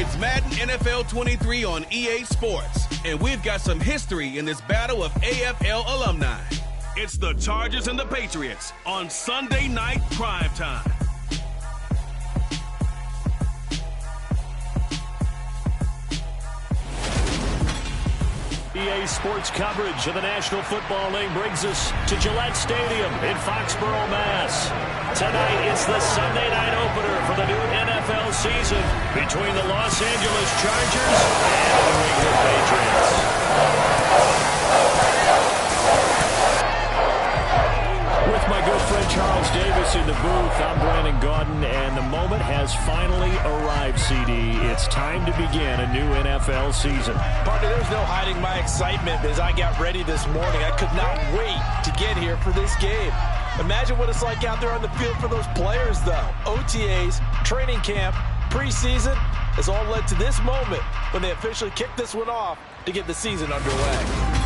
It's Madden NFL 23 on EA Sports, and we've got some history in this battle of AFL alumni. It's the Chargers and the Patriots on Sunday Night Primetime. EA Sports coverage of the National Football League brings us to Gillette Stadium in Foxborough, Mass. Tonight, it's the Sunday night opener for the new NFL season between the Los Angeles Chargers and the New England Patriots. With my good friend Charles Davis in the booth, I'm Brandon Gaudin, and the moment has finally arrived, CD. It's time to begin a new NFL season. Partner, there's no hiding my excitement as I got ready this morning. I could not wait to get here for this game. Imagine what it's like out there on the field for those players, though. OTAs, training camp, preseason has all led to this moment when they officially kick this one off to get the season underway.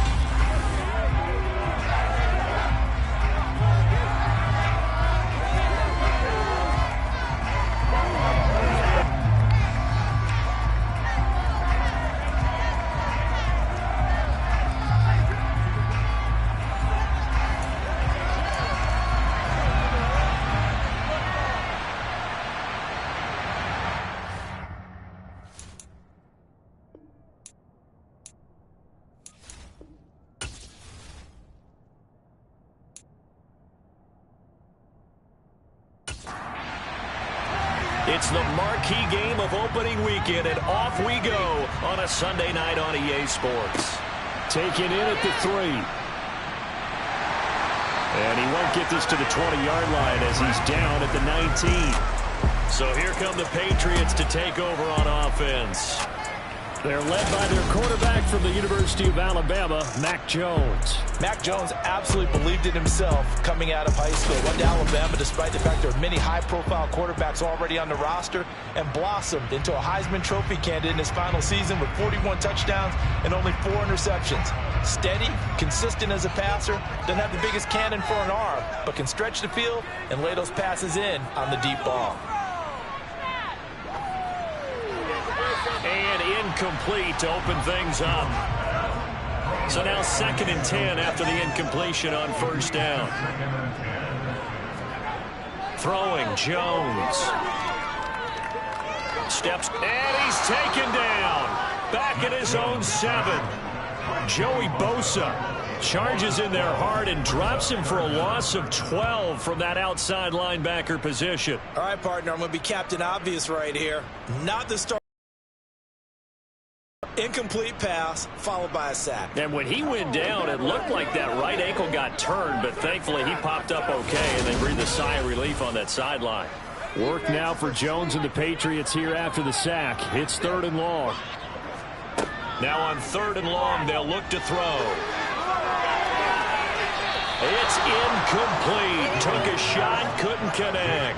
It's the marquee game of opening weekend, and off we go on a Sunday night on EA Sports. Taken in at the 3. And he won't get this to the 20-yard line as he's down at the 19. So here come the Patriots to take over on offense. They're led by their quarterback from the University of Alabama, Mac Jones. Mac Jones absolutely believed in himself coming out of high school. Went to Alabama despite the fact there are many high-profile quarterbacks already on the roster, and blossomed into a Heisman Trophy candidate in his final season with 41 touchdowns and only 4 interceptions. Steady, consistent as a passer, doesn't have the biggest cannon for an arm, but can stretch the field and lay those passes in on the deep ball. And incomplete to open things up. So now 2nd and 10 after the incompletion on first down. Throwing Jones. Steps, and he's taken down. Back at his own 7. Joey Bosa charges in there hard and drops him for a loss of 12 from that outside linebacker position. All right, partner, I'm going to be Captain Obvious right here. Not the start. Incomplete pass, followed by a sack. And when he went down, it looked like that right ankle got turned, but thankfully he popped up okay, and they breathed a sigh of relief on that sideline. Work now for Jones and the Patriots here after the sack. It's 3rd and long. Now on 3rd and long, they'll look to throw. It's incomplete. Took a shot, couldn't connect.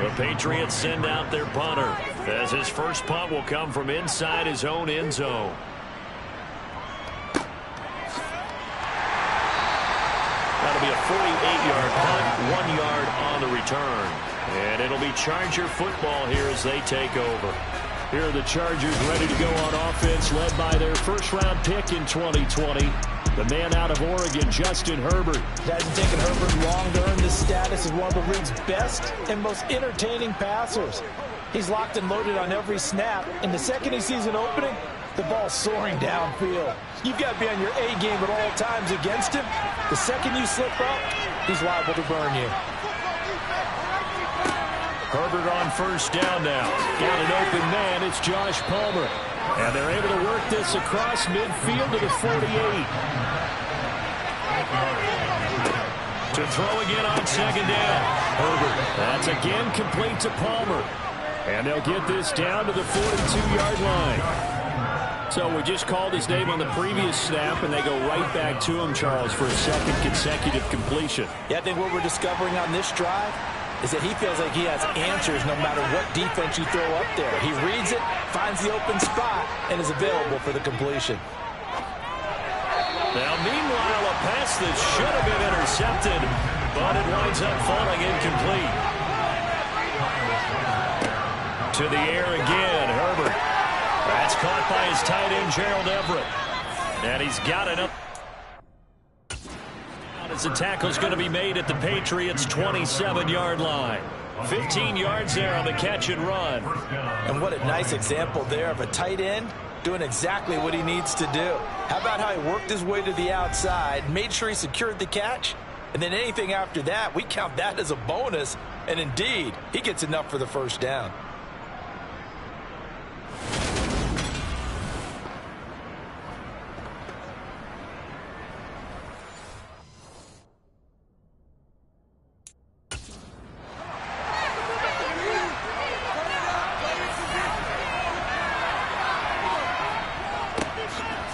The Patriots send out their punter, as his first punt will come from inside his own end zone. That'll be a 48-yard punt, 1 yard on the return. And it'll be Charger football here as they take over. Here are the Chargers ready to go on offense, led by their first-round pick in 2020. The man out of Oregon, Justin Herbert. It hasn't taken Herbert long to earn this status as one of the league's best and most entertaining passers. He's locked and loaded on every snap, and the second he sees an opening, the ball's soaring downfield. You've got to be on your A game at all times against him. The second you slip up, he's liable to burn you. Herbert on first down now. Got an open man. It's Josh Palmer. And they're able to work this across midfield to the 48. To throw again on 2nd down. Herbert. That's again complete to Palmer. And they'll get this down to the 42-yard line. So we just called his name on the previous snap, and they go right back to him, Charles, for a 2nd consecutive completion. Yeah, I think what we're discovering on this drive is that he feels like he has answers no matter what defense you throw up there. He reads it, finds the open spot, and is available for the completion. Now, meanwhile, a pass that should have been intercepted, but it winds up falling incomplete. To the air again. caught by his tight end, Gerald Everett. And he's got it up. As the tackle's going to be made at the Patriots' 27-yard line. 15 yards there on the catch and run. And what a nice example there of a tight end doing exactly what he needs to do. How about how he worked his way to the outside, made sure he secured the catch, and then anything after that, we count that as a bonus. And indeed, he gets enough for the first down.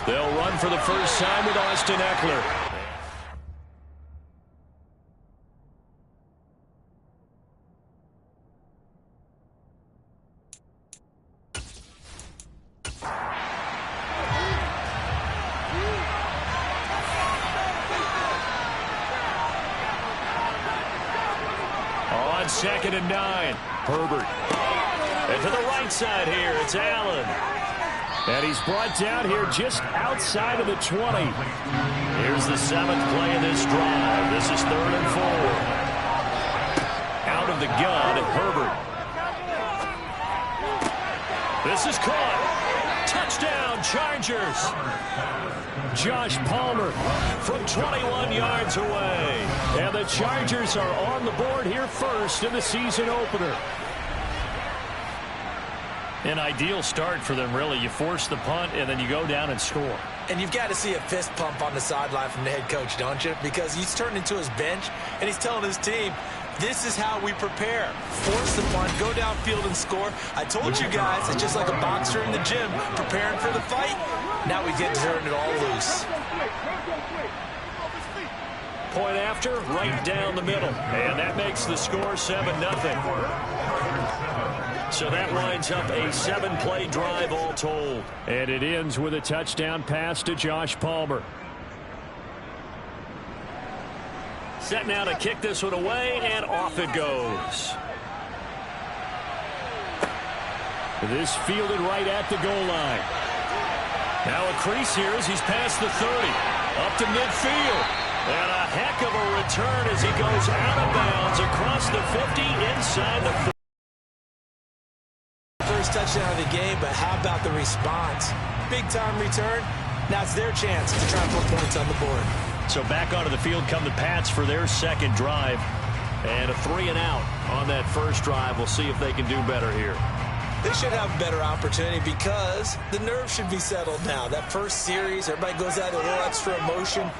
They'll run for the first time with Austin Eckler. On 2nd and 9, Herbert. And to the right side here, it's Allen. And he's brought down here just outside of the 20. Here's the 7th play of this drive. This is 3rd and 4. Out of the gun, Herbert. This is caught. Touchdown, Chargers. Josh Palmer from 21 yards away. And the Chargers are on the board here first in the season opener. An ideal start for them, really. You force the punt, and then you go down and score. And you've got to see a fist pump on the sideline from the head coach, don't you? Because he's turned into his bench, and he's telling his team, this is how we prepare. Force the punt, go downfield and score. I told you guys, it's just like a boxer in the gym preparing for the fight. Now we get to turn it all loose. Point after, right down the middle. And that makes the score 7-0. So that lines up a 7-play drive all told. And it ends with a touchdown pass to Josh Palmer. Set now to kick this one away, and off it goes. This fielded right at the goal line. Now a crease here as he's past the 30. Up to midfield. And a heck of a return as he goes out of bounds across the 50 inside the 30. First touchdown of the game, but how about the response? Big time return. Now it's their chance to try and put points on the board. So back onto the field come the Pats for their second drive. And a 3-and-out on that first drive. We'll see if they can do better here. They should have a better opportunity because the nerves should be settled now. That first series, everybody goes out with a little extra emotion.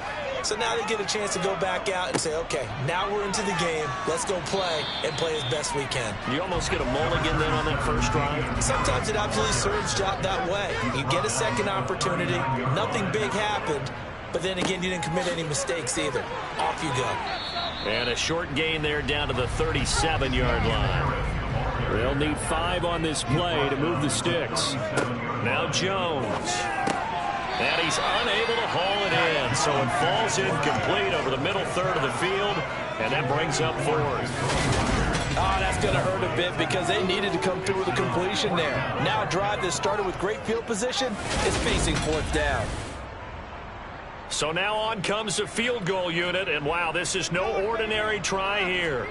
So now they get a chance to go back out and say, okay, now we're into the game. Let's go play and play as best we can. You almost get a mulligan then on that first drive? Sometimes it absolutely serves that way. You get a second opportunity. Nothing big happened. But then again, you didn't commit any mistakes either. Off you go. And a short gain there down to the 37-yard line. They'll need 5 on this play to move the sticks. Now Jones. And he's unable to haul it in. So it falls incomplete over the middle third of the field. And that brings up 4th. Oh, that's going to hurt a bit because they needed to come through with a completion there. Now a drive that started with great field position is facing 4th down. So now on comes the field goal unit. And wow, this is no ordinary try here.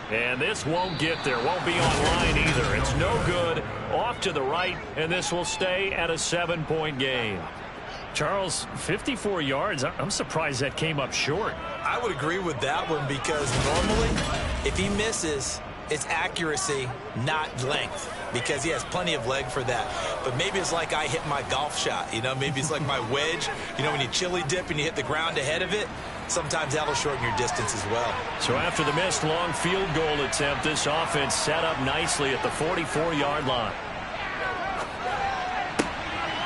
And this won't get there. Won't be online either. It's no good. Off to the right, and this will stay at a 7-point game. Charles, 54 yards. I'm surprised that came up short. I would agree with that one because normally, if he misses, it's accuracy, not length, because he has plenty of leg for that. But maybe it's like I hit my golf shot. You know, maybe it's like my wedge. You know, when you chili dip and you hit the ground ahead of it, sometimes that'll shorten your distance as well. So after the missed long field goal attempt, this offense set up nicely at the 44-yard line.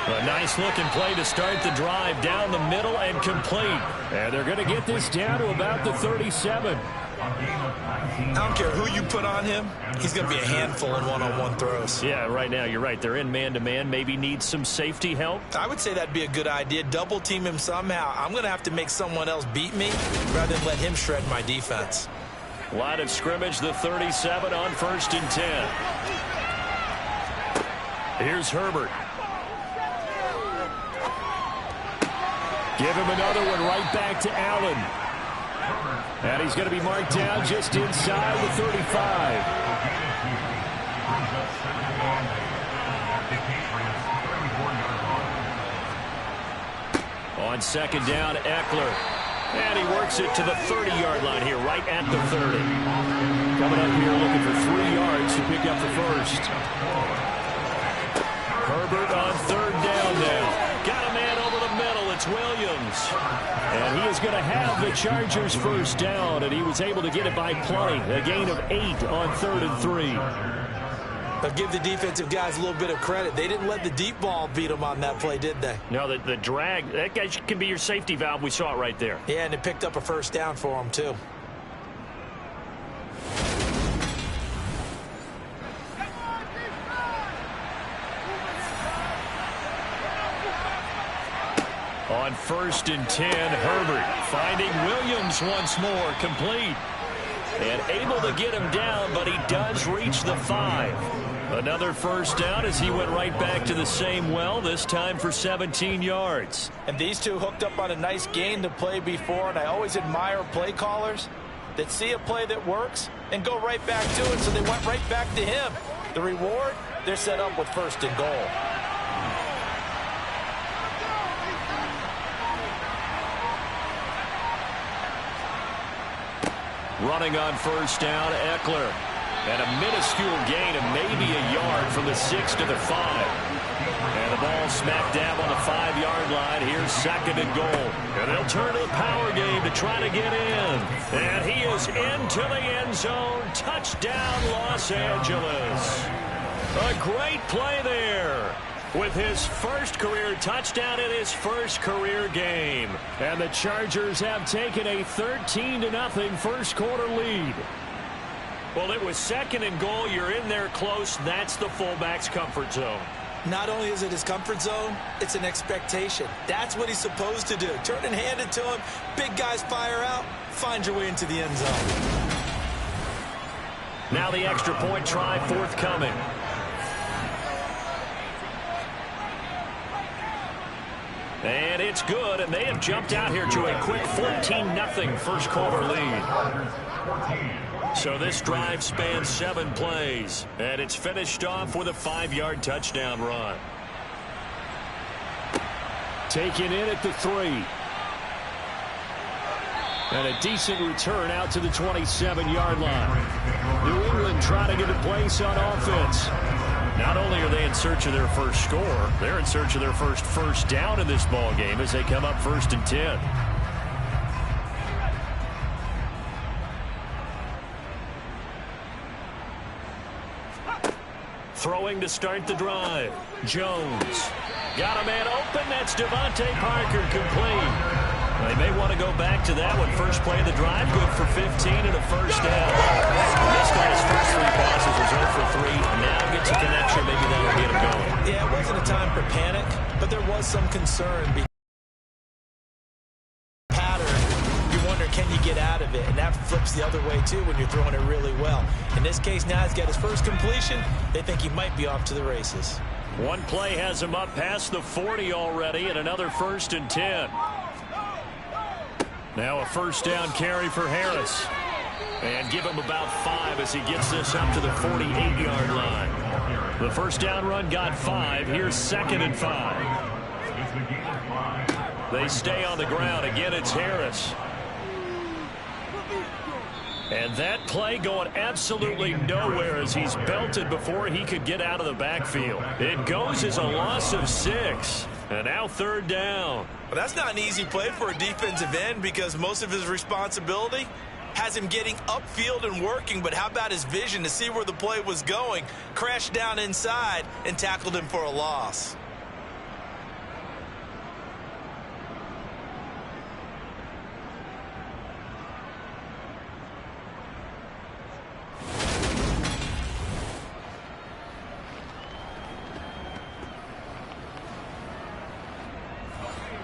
A nice-looking play to start the drive down the middle and complete. And they're going to get this down to about the 37. I don't care who you put on him. He's going to be a handful in one-on-one throws. Yeah, right now, you're right. They're in man-to-man. Maybe needs some safety help. I would say that'd be a good idea. Double team him somehow. I'm going to have to make someone else beat me rather than let him shred my defense. Line of scrimmage, the 37 on 1st and 10. Here's Herbert. Give him another one right back to Allen. And he's going to be marked down just inside the 35. On second down, Eckler. And he works it to the 30-yard line here, right at the 30. Coming up here looking for 3 yards to pick up the first. Herbert on third down now. Got a man over the middle. It's Williams. And he is going to have the Chargers first down, and he was able to get it by plenty. A gain of 8 on 3rd and 3. But give the defensive guys a little bit of credit. They didn't let the deep ball beat them on that play, did they? No, the drag, that guy can be your safety valve. We saw it right there. Yeah, and it picked up a first down for them, too. On 1st and 10, Herbert finding Williams once more, complete. And able to get him down, but he does reach the 5. Another first down as he went right back to the same well, this time for 17 yards. And these two hooked up on a nice gain to play before, and I always admire play callers that see a play that works and go right back to it, so they went right back to him. The reward, they're set up with 1st and goal. Running on first down, Eckler. And a minuscule gain of maybe a yard from the 6 to the 5. And the ball smack dab on the 5-yard line. Here's 2nd and goal. And they'll turn to the power game to try to get in. And he is into the end zone. Touchdown, Los Angeles. A great play there, with his first career touchdown in his first career game. And the Chargers have taken a 13-0 first quarter lead. Well, it was 2nd and goal. You're in there close. That's the fullback's comfort zone. Not only is it his comfort zone, it's an expectation. That's what he's supposed to do. Turn and hand it to him. Big guys fire out. Find your way into the end zone. Now the extra point try forthcoming. And it's good, and they have jumped out here to a quick 14-0 first quarter lead. So this drive spans 7 plays, and it's finished off with a 5-yard touchdown run. Taken in at the 3. And a decent return out to the 27-yard line. New England trying to get a place on offense. Not only are they in search of their first score, they're in search of their first down in this ball game as they come up 1st and 10. Throwing to start the drive. Jones. Got a man open. That's Devontae Parker, complete. They may want to go back to that one. First play of the drive, good for 15 and a first down. Missed on his first 3 passes, was 0 for 3. Now gets a connection. Maybe that'll get him going. Yeah, it wasn't a time for panic, but there was some concern. You wonder, can you get out of it? And that flips the other way, too, when you're throwing it really well. In this case, now he's got his first completion. They think he might be off to the races. One play has him up past the 40 already, and another 1st and 10. Now a first down carry for Harris. And give him about 5 as he gets this up to the 48-yard line. The first down run got 5. Here's 2nd and 5. They stay on the ground. Again, it's Harris. And that play going absolutely nowhere as he's belted before he could get out of the backfield. It goes as a loss of 6. And now 3rd down. Well, that's not an easy play for a defensive end because most of his responsibility has him getting upfield and working. But how about his vision to see where the play was going? Crashed down inside and tackled him for a loss.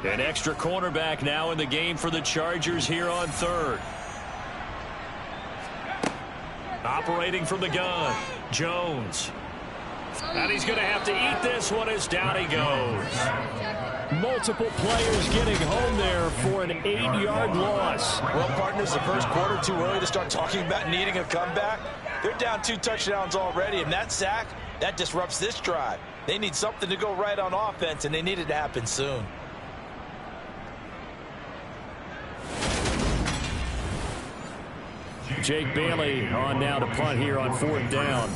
An extra cornerback now in the game for the Chargers here on 3rd. Operating from the gun, Jones. And he's going to have to eat this one as down he goes. Multiple players getting home there for an 8-yard loss. Well, partners, the first quarter, too early to start talking about needing a comeback. They're down 2 touchdowns already, and that sack, that disrupts this drive. They need something to go right on offense, and they need it to happen soon. Jake Bailey on now to punt here on 4th down.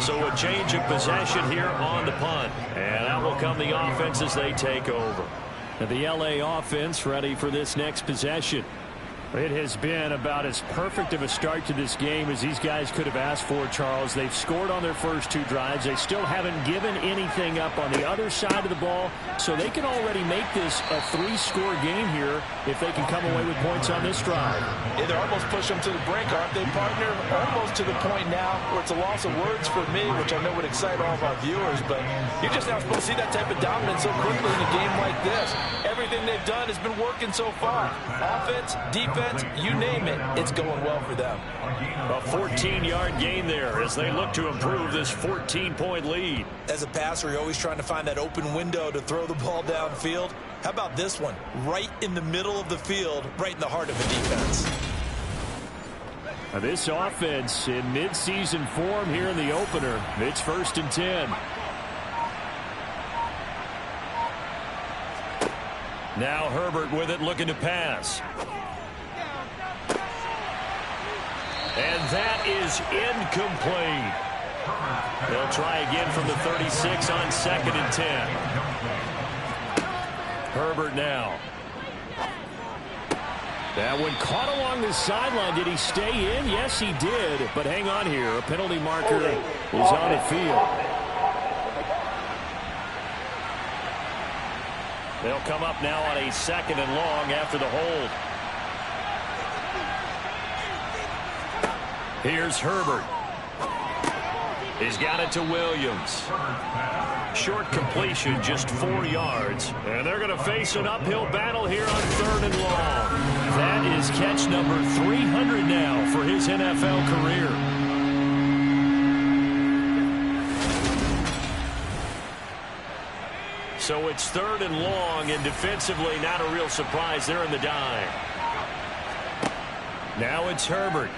So a change of possession here on the punt. And out will come the offense as they take over. And the LA offense ready for this next possession. It has been about as perfect of a start to this game as these guys could have asked for, Charles. They've scored on their first 2 drives. They still haven't given anything up on the other side of the ball, so they can already make this a 3-score game here if they can come away with points on this drive. Yeah, they're almost pushing them to the brink, aren't they, partner? Almost to the point now where it's a loss of words for me, which I know would excite all of our viewers, but you're just not supposed to see that type of dominance so quickly in a game like this. Everything they've done has been working so far. Offense, defense, you name it, it's going well for them. A 14-yard gain there as they look to improve this 14-point lead. As a passer, you're always trying to find that open window to throw the ball downfield. How about this one? Right in the middle of the field, right in the heart of the defense. This offense in midseason form here in the opener. It's 1st and 10. Now Herbert with it, looking to pass. And that is incomplete. They'll try again from the 36 on 2nd and 10. Herbert now. That one caught along the sideline. Did he stay in? Yes, he did. But hang on here. A penalty marker is on the field. They'll come up now on a 2nd and long after the hold. Here's Herbert. He's got it to Williams. Short completion, just 4 yards. And they're going to face an uphill battle here on 3rd and long. That is catch number 300 now for his NFL career. So it's 3rd and long, and defensively not a real surprise. They're in the dime. Now it's Herbert.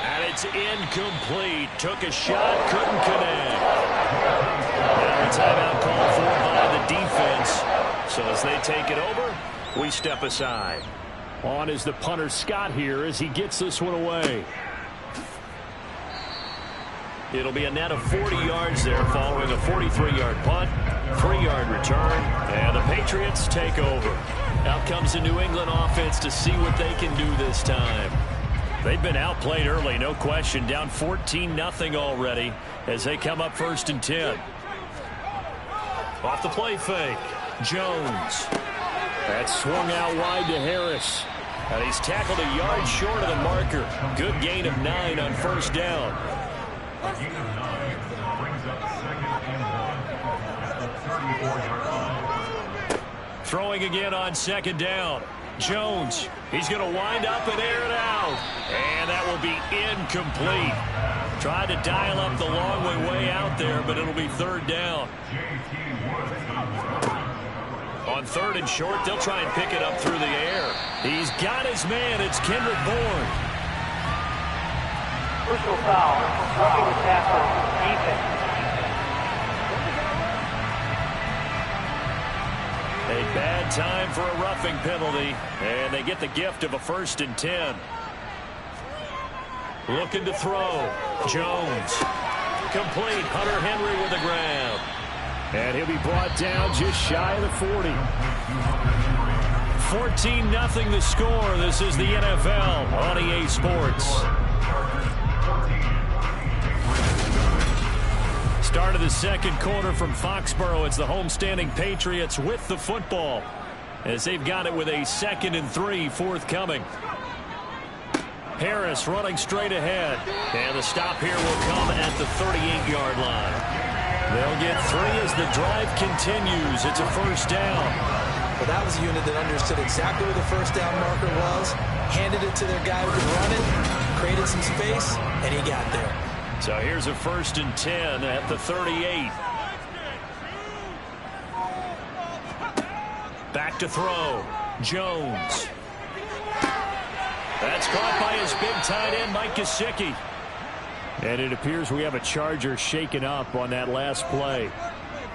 And it's incomplete. Took a shot, couldn't connect. Now a timeout called for by the defense. So as they take it over, we step aside. On is the punter Scott here as he gets this one away. It'll be a net of 40 yards there following a 43-yard punt, 3-yard return, and the Patriots take over. Out comes the New England offense to see what they can do this time. They've been outplayed early, no question, down 14-0 already as they come up 1st and 10. Off the play fake, Jones. That's swung out wide to Harris. And he's tackled a yard short of the marker. Good gain of 9 on 1st down. Throwing again on 2nd down. Jones, he's going to wind up and air it out. And that will be incomplete. Tried to dial up the long way out there, but it'll be 3rd down. On 3rd and short, they'll try and pick it up through the air. He's got his man. It's Kendrick Bourne. Personal foul, roughing the tackle, defense. A bad time for a roughing penalty, and they get the gift of a 1st and 10. Looking to throw. Jones. Complete. Hunter Henry with the grab. And he'll be brought down just shy of the 40. 14-0 the score. This is the NFL on EA Sports. Start of the 2nd quarter from Foxborough. It's the homestanding Patriots with the football as they've got it with a 2nd and 3 forthcoming. Harris running straight ahead. And the stop here will come at the 38-yard line. They'll get 3 as the drive continues. It's a 1st down. Well, that was a unit that understood exactly where the first down marker was, handed it to their guy who could run it, created some space, and he got there. So here's a 1st and 10 at the 38. Back to throw. Jones. That's caught by his big tight end, Mike Gesicki. And it appears we have a Charger shaken up on that last play.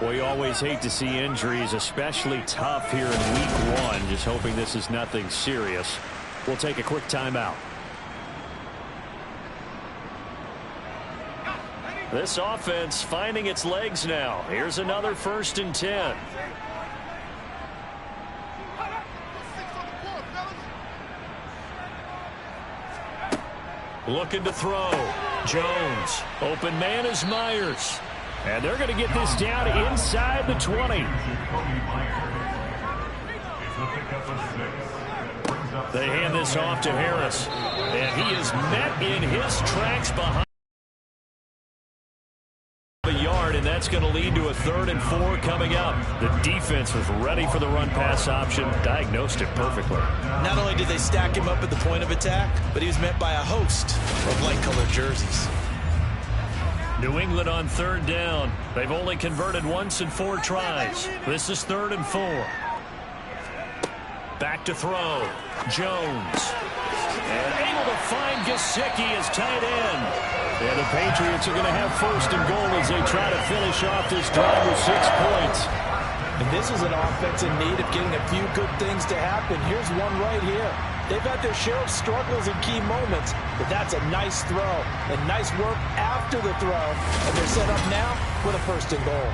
We always hate to see injuries, especially tough here in week 1. Just hoping this is nothing serious. We'll take a quick timeout. This offense finding its legs now. Here's another 1st and 10. Looking to throw. Jones. Open man is Myers. And they're going to get this down inside the 20. They hand this off to Harris. And he is met in his tracks behind a yard, and that's going to lead to a 3rd and 4 coming up. The defense was ready for the run-pass option, diagnosed it perfectly. Not only did they stack him up at the point of attack, but he was met by a host of light-colored jerseys. New England on 3rd down. They've only converted once in 4 tries. This is 3rd and 4. Back to throw. Jones. And able to find Gesicki as tight end. And the Patriots are going to have 1st and goal as they try to finish off this drive with 6 points. And this is an offense in need of getting a few good things to happen. Here's one right here. They've had their share of struggles in key moments, but that's a nice throw and nice work after the throw. And they're set up now with a 1st and goal.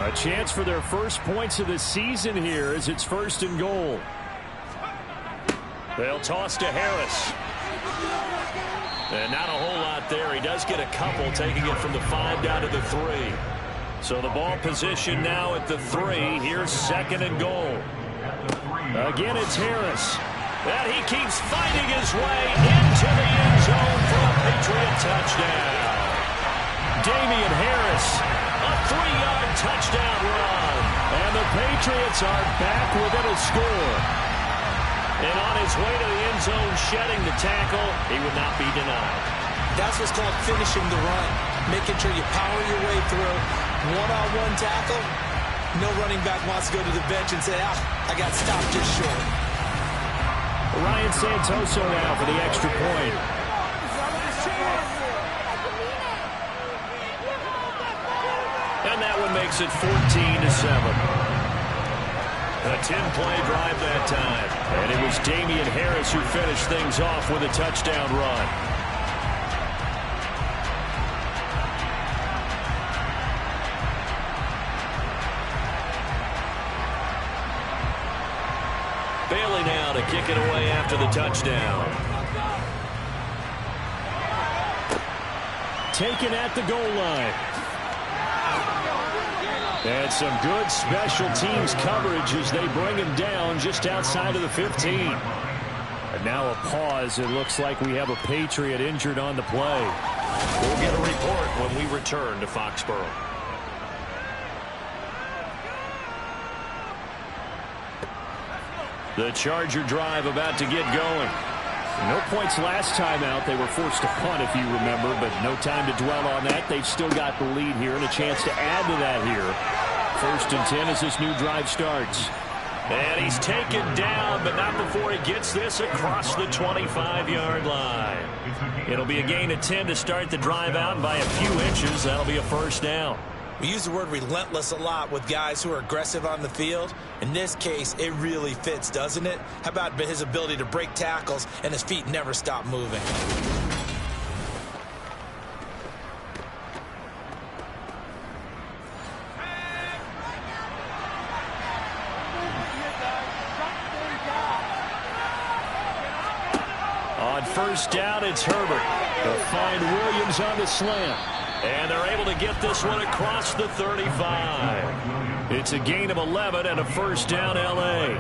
A chance for their first points of the season here as it's 1st and goal. They'll toss to Harris. And not a whole lot there. He does get a couple, taking it from the 5 down to the 3. So the ball position now at the 3. Here's 2nd and goal. Again, it's Harris. And he keeps fighting his way into the end zone for a Patriot touchdown. Damian Harris, a 3-yard touchdown run. And the Patriots are back within a score. And on his way to the end zone, shedding the tackle, he would not be denied. That's what's called finishing the run, making sure you power your way through. One-on-one tackle, no running back wants to go to the bench and say, I got stopped just short. Ryan Santoso now for the extra point. And that one makes it 14-7. A 10-play drive that time. And it was Damian Harris who finished things off with a touchdown run. Bailey now to kick it away after the touchdown. Taken at the goal line. And some good special teams coverage as they bring him down just outside of the 15. And now a pause. It looks like we have a Patriot injured on the play. We'll get a report when we return to Foxborough. The Charger drive about to get going. No points last time out. They were forced to punt, if you remember, but no time to dwell on that. They've still got the lead here and a chance to add to that here. 1st and 10 as this new drive starts. And he's taken down, but not before he gets this across the 25-yard line. It'll be a gain of 10 to start the drive out, and by a few inches, that'll be a 1st down. We use the word relentless a lot with guys who are aggressive on the field. In this case, it really fits, doesn't it? How about his ability to break tackles and his feet never stop moving? On 1st down, it's Herbert. They'll find Williams on the slant. And they're able to get this one across the 35. It's a gain of 11 and a 1st down, L.A.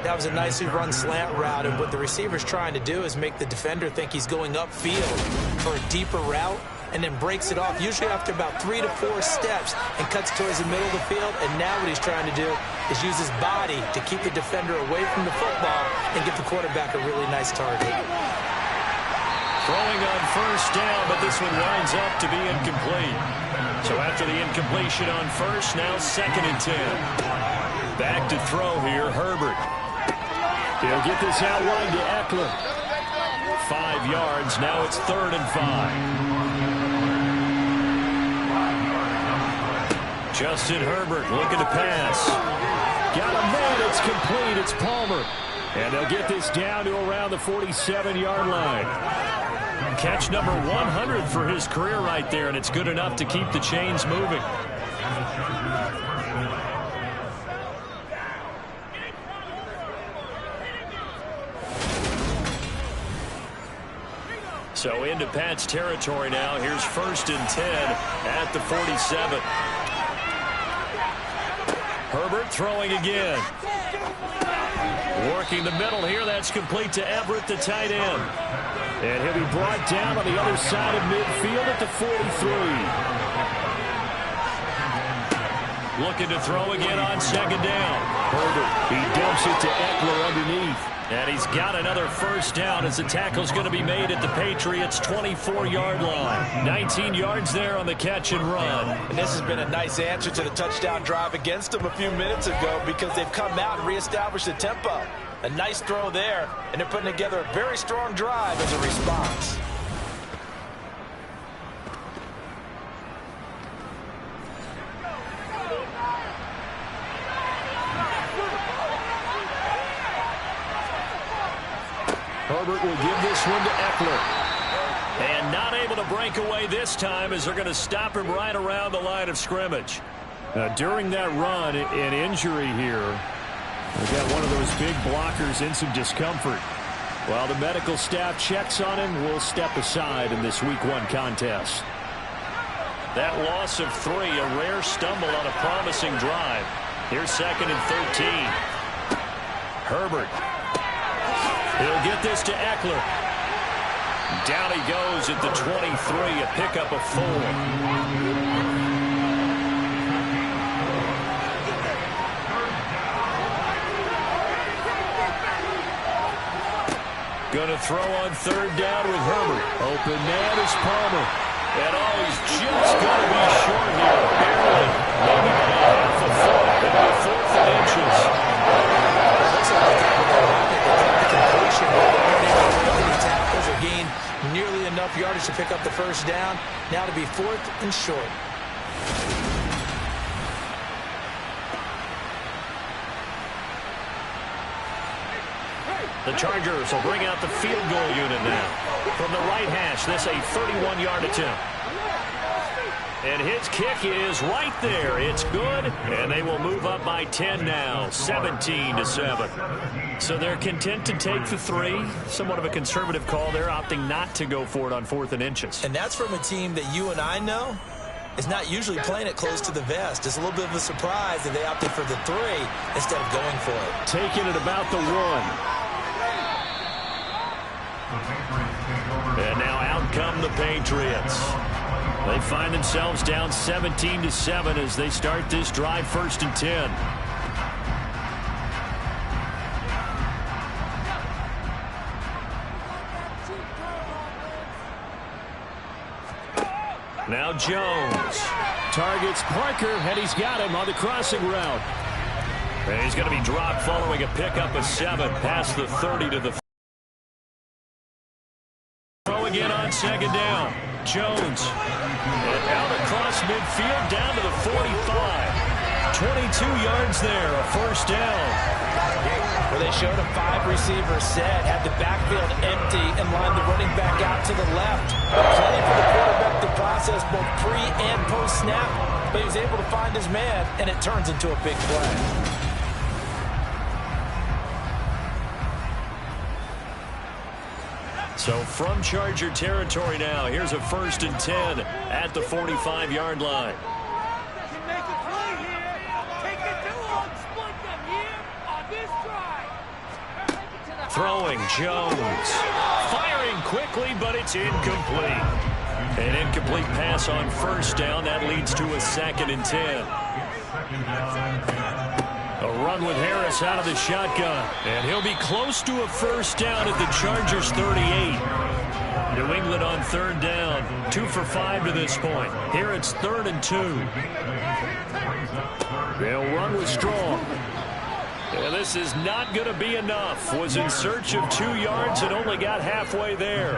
That was a nicely run slant route, and what the receiver's trying to do is make the defender think he's going upfield for a deeper route, and then breaks it off, usually after about 3 to 4 steps, and cuts towards the middle of the field. And now what he's trying to do is use his body to keep the defender away from the football and give the quarterback a really nice target. Throwing on first down, but this one winds up to be incomplete. So after the incompletion on first, now 2nd and 10. Back to throw here, Herbert. He'll get this out wide to Eckler. 5 yards, now it's 3rd and 5. Justin Herbert looking to pass. Got a man, it's complete, it's Palmer. And they'll get this down to around the 47-yard line. Catch number 100 for his career right there, and it's good enough to keep the chains moving. So into Pat's territory now. Here's 1st and 10 at the 47. Herbert throwing again. Working the middle here. That's complete to Everett, the tight end. And he'll be brought down on the other side of midfield at the 43. Looking to throw again on 2nd down. Herbert, he dumps it to Eckler underneath. And he's got another first down as the tackle's going to be made at the Patriots' 24-yard line. 19 yards there on the catch and run. And this has been a nice answer to the touchdown drive against them a few minutes ago because they've come out and reestablished the tempo. A nice throw there, and they're putting together a very strong drive as a response. Herbert will give this one to Eckler. And not able to break away this time as they're going to stop him right around the line of scrimmage. During that run, an injury here. We've got one of those big blockers in some discomfort. While the medical staff checks on him, we'll step aside in this Week 1 contest. That loss of 3, a rare stumble on a promising drive. Here's 2nd and 13. Herbert. He'll get this to Eckler. Down he goes at the 23, a pickup of 4. Going to throw on 3rd down with Herbert. Open man is Palmer. And he's just going to be short here. Barely. Maybe by half a foot. And 4th and inches. Looks like the completion. The tackles are gained nearly enough yardage to pick up the first down. Now to be 4th and short. The Chargers will bring out the field goal unit now. From the right hash, this a 31-yard attempt. And his kick is right there. It's good, and they will move up by 10 now, 17-7. So they're content to take the 3. Somewhat of a conservative call there, opting not to go for it on 4th and inches. And that's from a team that you and I know is not usually playing it close to the vest. It's a little bit of a surprise that they opted for the 3 instead of going for it. Taking it about the 1. And now out come the Patriots. They find themselves down 17-7 as they start this drive 1st and 10. Now Jones targets Parker, and he's got him on the crossing route. And he's going to be dropped following a pickup of 7 past the 30 to the again on 2nd down. Jones. And out across midfield down to the 45. 22 yards there, a first down. Well, they showed a 5-receiver set, had the backfield empty, and lined the running back out to the left. Plenty for the quarterback to process both pre- and post-snap, but he was able to find his man, and it turns into a big play. So from Charger territory now, here's a 1st and 10 at the 45-yard line. Throwing Jones. Firing quickly, but it's incomplete. An incomplete pass on 1st down. That leads to a 2nd and 10. A run with Harris out of the shotgun. And he'll be close to a first down at the Chargers' 38. New England on third down. 2 for 5 to this point. Here it's 3rd and 2. They'll run with Strong. And this is not going to be enough. Was in search of 2 yards and only got halfway there.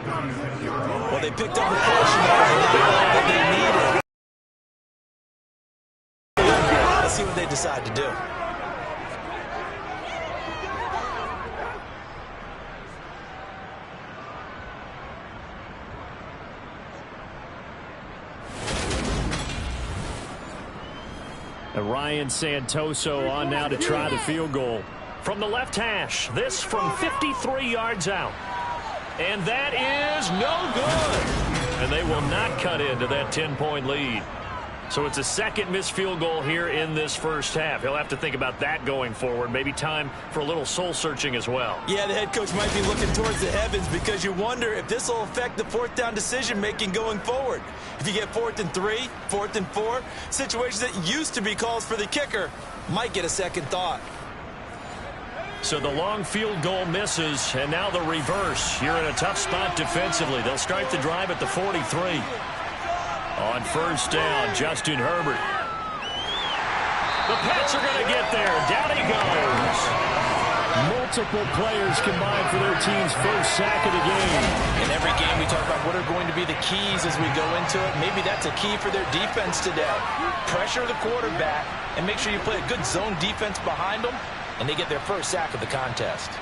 Well, they picked up a portion of that they needed. Let's see what they decide to do. And Ryan Santoso on now to try the field goal. From the left hash, this from 53 yards out. And that is no good. And they will not cut into that 10-point lead. So it's a second missed field goal here in this first half. He'll have to think about that going forward. Maybe time for a little soul-searching as well. Yeah, the head coach might be looking towards the heavens because you wonder if this will affect the 4th down decision-making going forward. If you get 4th and 3, 4th and 4, situations that used to be calls for the kicker might get a second thought. So the long field goal misses, and now the reverse. You're in a tough spot defensively. They'll start the drive at the 43. On first down, Justin Herbert. The Pats are going to get there. Down he goes. Multiple players combined for their team's first sack of the game. In every game we talk about what are going to be the keys as we go into it. Maybe that's a key for their defense today. Pressure the quarterback and make sure you play a good zone defense behind them, and they get their first sack of the contest.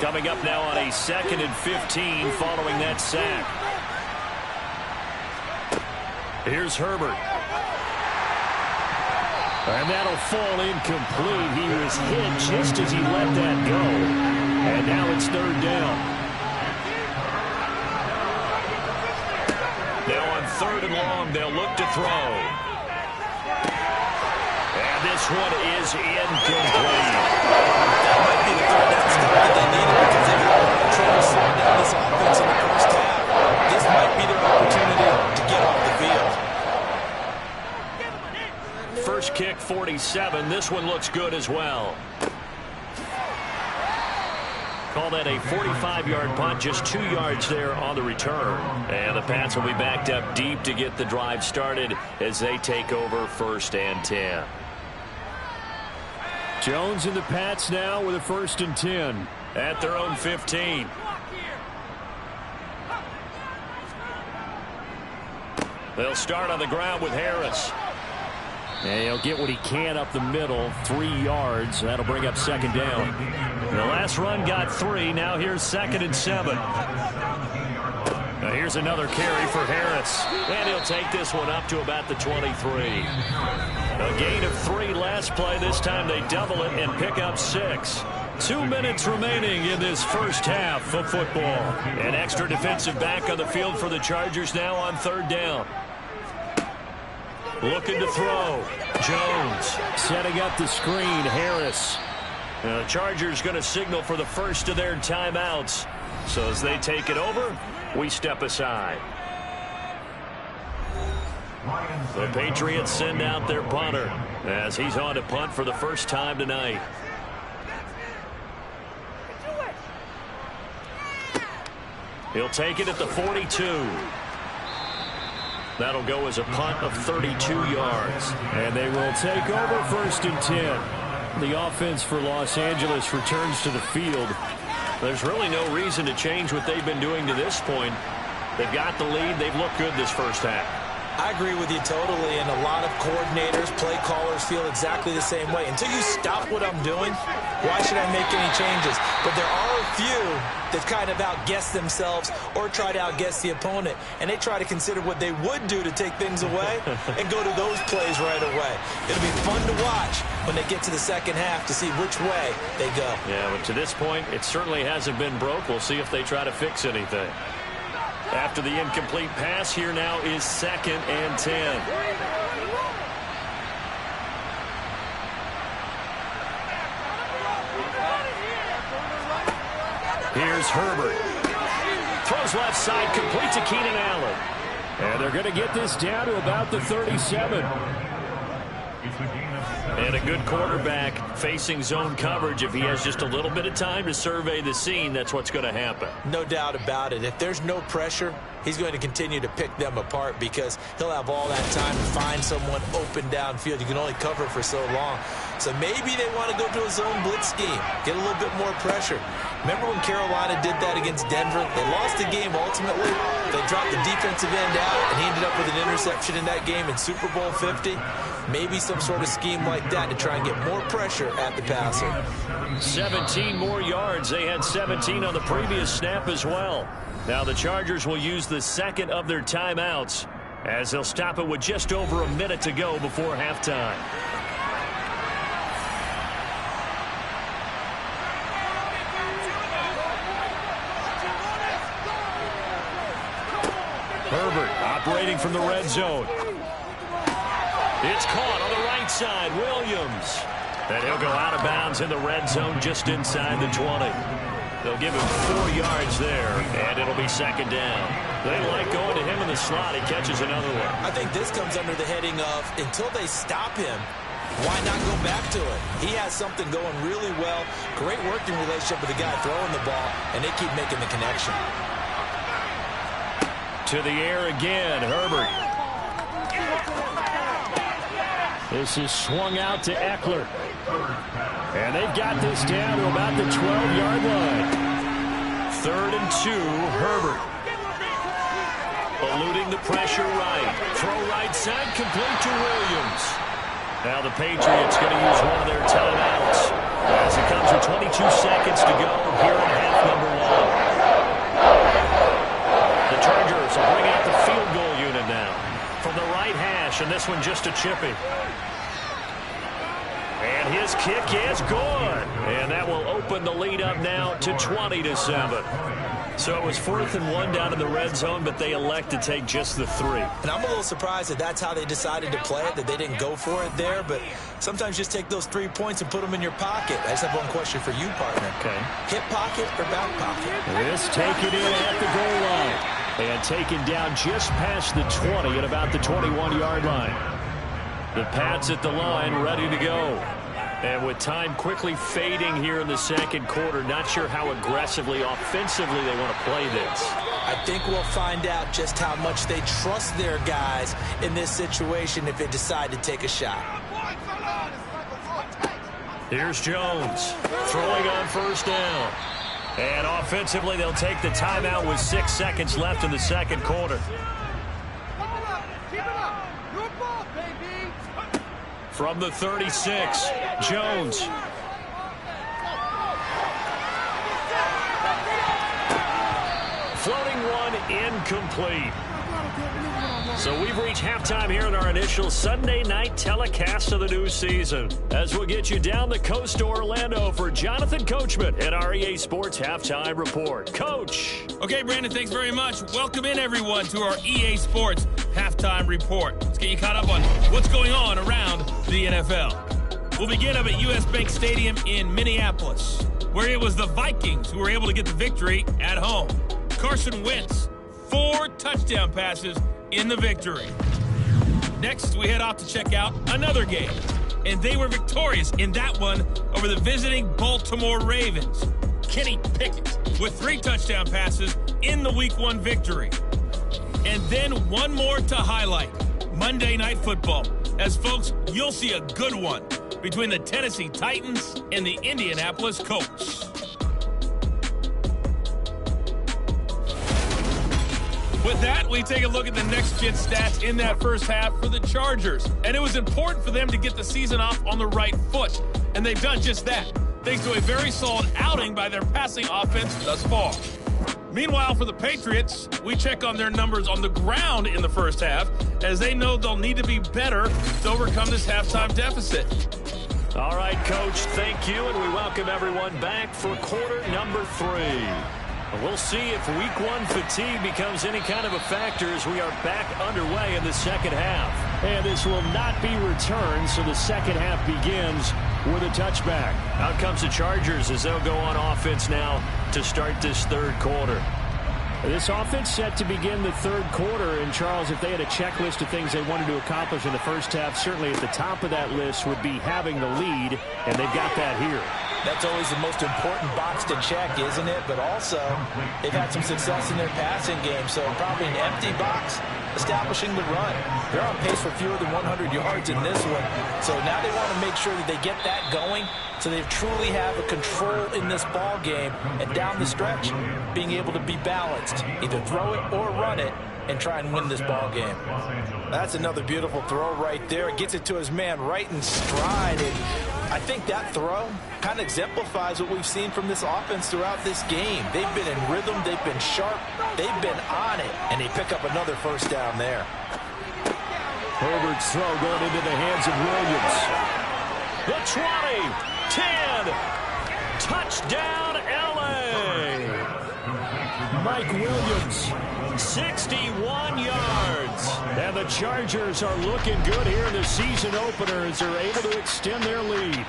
Coming up now on a 2nd and 15 following that sack. Here's Herbert. And that'll fall incomplete. He was hit just as he let that go. And now it's 3rd down. Now on 3rd and long, they'll look to throw. And this one is incomplete. That might be the 3rd down stop that they needed because they've had a lot of trouble slowing down this offense in the first half. This might be their opportunity to get off the field. First kick, 47. This one looks good as well. Call that a 45-yard punt, just 2 yards there on the return. And the Pats will be backed up deep to get the drive started as they take over 1st and 10. Jones and the Pats now with a 1st and 10 at their own 15. They'll start on the ground with Harris. And he'll get what he can up the middle, 3 yards. That'll bring up 2nd down. The last run got 3. Now here's 2nd and 7. Now here's another carry for Harris. And he'll take this one up to about the 23. A gain of 3 last play. This time they double it and pick up 6. 2 minutes remaining in this first half of football. An extra defensive back on the field for the Chargers now on 3rd down. Looking to throw. Jones setting up the screen. Harris. The Chargers going to signal for the first of their timeouts. So as they take it over, we step aside. The Patriots send out their punter as he's on to punt for the first time tonight. He'll take it at the 42. That'll go as a punt of 32 yards. And they will take over 1st and 10. The offense for Los Angeles returns to the field. There's really no reason to change what they've been doing to this point. They've got the lead. They've looked good this first half. I agree with you totally, and a lot of coordinators, play callers feel exactly the same way. Until you stop what I'm doing, why should I make any changes? But there are a few that kind of outguess themselves or try to outguess the opponent, and they try to consider what they would do to take things away and go to those plays right away. It'll be fun to watch when they get to the second half to see which way they go. Yeah, but to this point, it certainly hasn't been broke. We'll see if they try to fix anything. After the incomplete pass, here now is 2nd and 10. Here's Herbert. Throws left side, complete to Keenan Allen. And they're going to get this down to about the 37. And a good quarterback facing zone coverage. If he has just a little bit of time to survey the scene, that's what's going to happen. No doubt about it. If there's no pressure, he's going to continue to pick them apart because he'll have all that time to find someone open downfield. You can only cover for so long. So maybe they want to go to a zone blitz scheme, get a little bit more pressure. Remember when Carolina did that against Denver? They lost the game ultimately. They dropped the defensive end out, and he ended up with an interception in that game in Super Bowl 50. Maybe some sort of scheme like that to try and get more pressure at the passer. 17 more yards. They had 17 on the previous snap as well. Now the Chargers will use the second of their timeouts as they'll stop it with just over a minute to go before halftime. Herbert operating from the red zone. It's caught on the right side. Williams. And he'll go out of bounds in the red zone just inside the 20. They'll give him 4 yards there, and it'll be second down. They like going to him in the slot. He catches another one. I think this comes under the heading of until they stop him, why not go back to it? He has something going really well. Great working relationship with the guy throwing the ball, and they keep making the connection. To the air again, Herbert. This is swung out to Eckler. And they've got this down to about the 12-yard line. 3rd and 2, Herbert. Eluding the pressure right. Throw right side, complete to Williams. Now the Patriots going to use one of their timeouts as it comes with 22 seconds to go here in half number 1. The Chargers will bring out the field goal unit now from the right hash, and this one just a chippy. And his kick is good. And that will open the lead up now to 20-7. So it was 4th and 1 down in the red zone, but they elect to take just the 3. And I'm a little surprised that that's how they decided to play it, that they didn't go for it there. But sometimes just take those 3 points and put them in your pocket. I just have one question for you, partner. Okay. Hip pocket or back pocket? This taken in at the goal line. And taken down just past the 20 at about the 21-yard line. The Pats at the line, ready to go. And with time quickly fading here in the second quarter, not sure how aggressively, offensively they want to play this. I think we'll find out just how much they trust their guys in this situation if they decide to take a shot. Here's Jones, throwing on 1st down. And offensively, they'll take the timeout with 6 seconds left in the second quarter. From the 36, Jones. Floating one, incomplete. So we've reached halftime here in our initial Sunday night telecast of the new season. As we'll get you down the coast to Orlando for Jonathan Coachman at our EA Sports Halftime Report. Coach. Okay, Brandon, thanks very much. Welcome in, everyone, to our EA Sports Halftime Report. Let's get you caught up on what's going on around the NFL. We'll begin up at U.S. Bank Stadium in Minneapolis, where it was the Vikings who were able to get the victory at home. Carson Wentz, 4 touchdown passes in the victory. Next, we head off to check out another game, and they were victorious in that one over the visiting Baltimore Ravens. Kenny Pickett with 3 touchdown passes in the Week 1 victory. And then one more to highlight, Monday Night Football. As folks, you'll see a good one between the Tennessee Titans and the Indianapolis Colts. With that, we take a look at the next-gen stats in that first half for the Chargers. And it was important for them to get the season off on the right foot. And they've done just that, thanks to a very solid outing by their passing offense thus far. Meanwhile, for the Patriots, we check on their numbers on the ground in the first half, as they know they'll need to be better to overcome this halftime deficit. All right, Coach, thank you, and we welcome everyone back for quarter number 3. We'll see if week one fatigue becomes any kind of a factor as we are back underway in the second half. And this will not be returned, so the second half begins with a touchback. Out comes the Chargers as they'll go on offense now to start this third quarter. This offense set to begin the third quarter. And, Charles, if they had a checklist of things they wanted to accomplish in the first half, certainly at the top of that list would be having the lead, and they've got that here. That's always the most important box to check, isn't it? But also, they've had some success in their passing game, so probably an empty box establishing the run. They're on pace for fewer than 100 yards in this one, so now they want to make sure that they get that going so they truly have a control in this ball game and down the stretch, being able to be balanced, either throw it or run it, and try and win this ball game. That's another beautiful throw right there. It gets it to his man right in stride. And I think that throw kind of exemplifies what we've seen from this offense throughout this game. They've been in rhythm. They've been sharp. They've been on it. And they pick up another first down there. Herbert's throw going into the hands of Williams. The 20, 10, touchdown LA. Mike Williams, 61 yards. And the Chargers are looking good here in the season opener as they're able to extend their lead.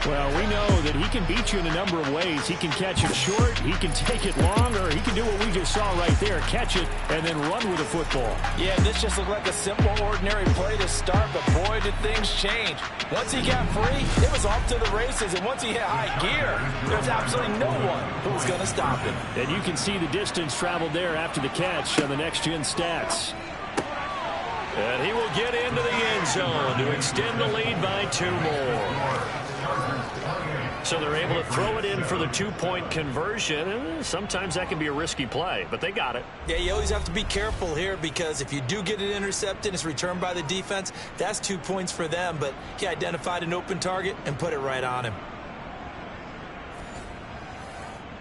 Well, we know that he can beat you in a number of ways. He can catch it short, he can take it long, or he can do what we just saw right there, catch it and then run with the football. Yeah, this just looked like a simple, ordinary play to start, but boy, did things change. Once he got free, it was off to the races, and once he hit high gear, there's absolutely no one who was going to stop him. And you can see the distance traveled there after the catch on the next-gen stats. And he will get into the end zone to extend the lead by 2 more. So they're able to throw it in for the 2-point conversion. Sometimes that can be a risky play, but they got it. Yeah, you always have to be careful here because if you do get it intercepted, it's returned by the defense. That's 2 points for them, but he identified an open target and put it right on him.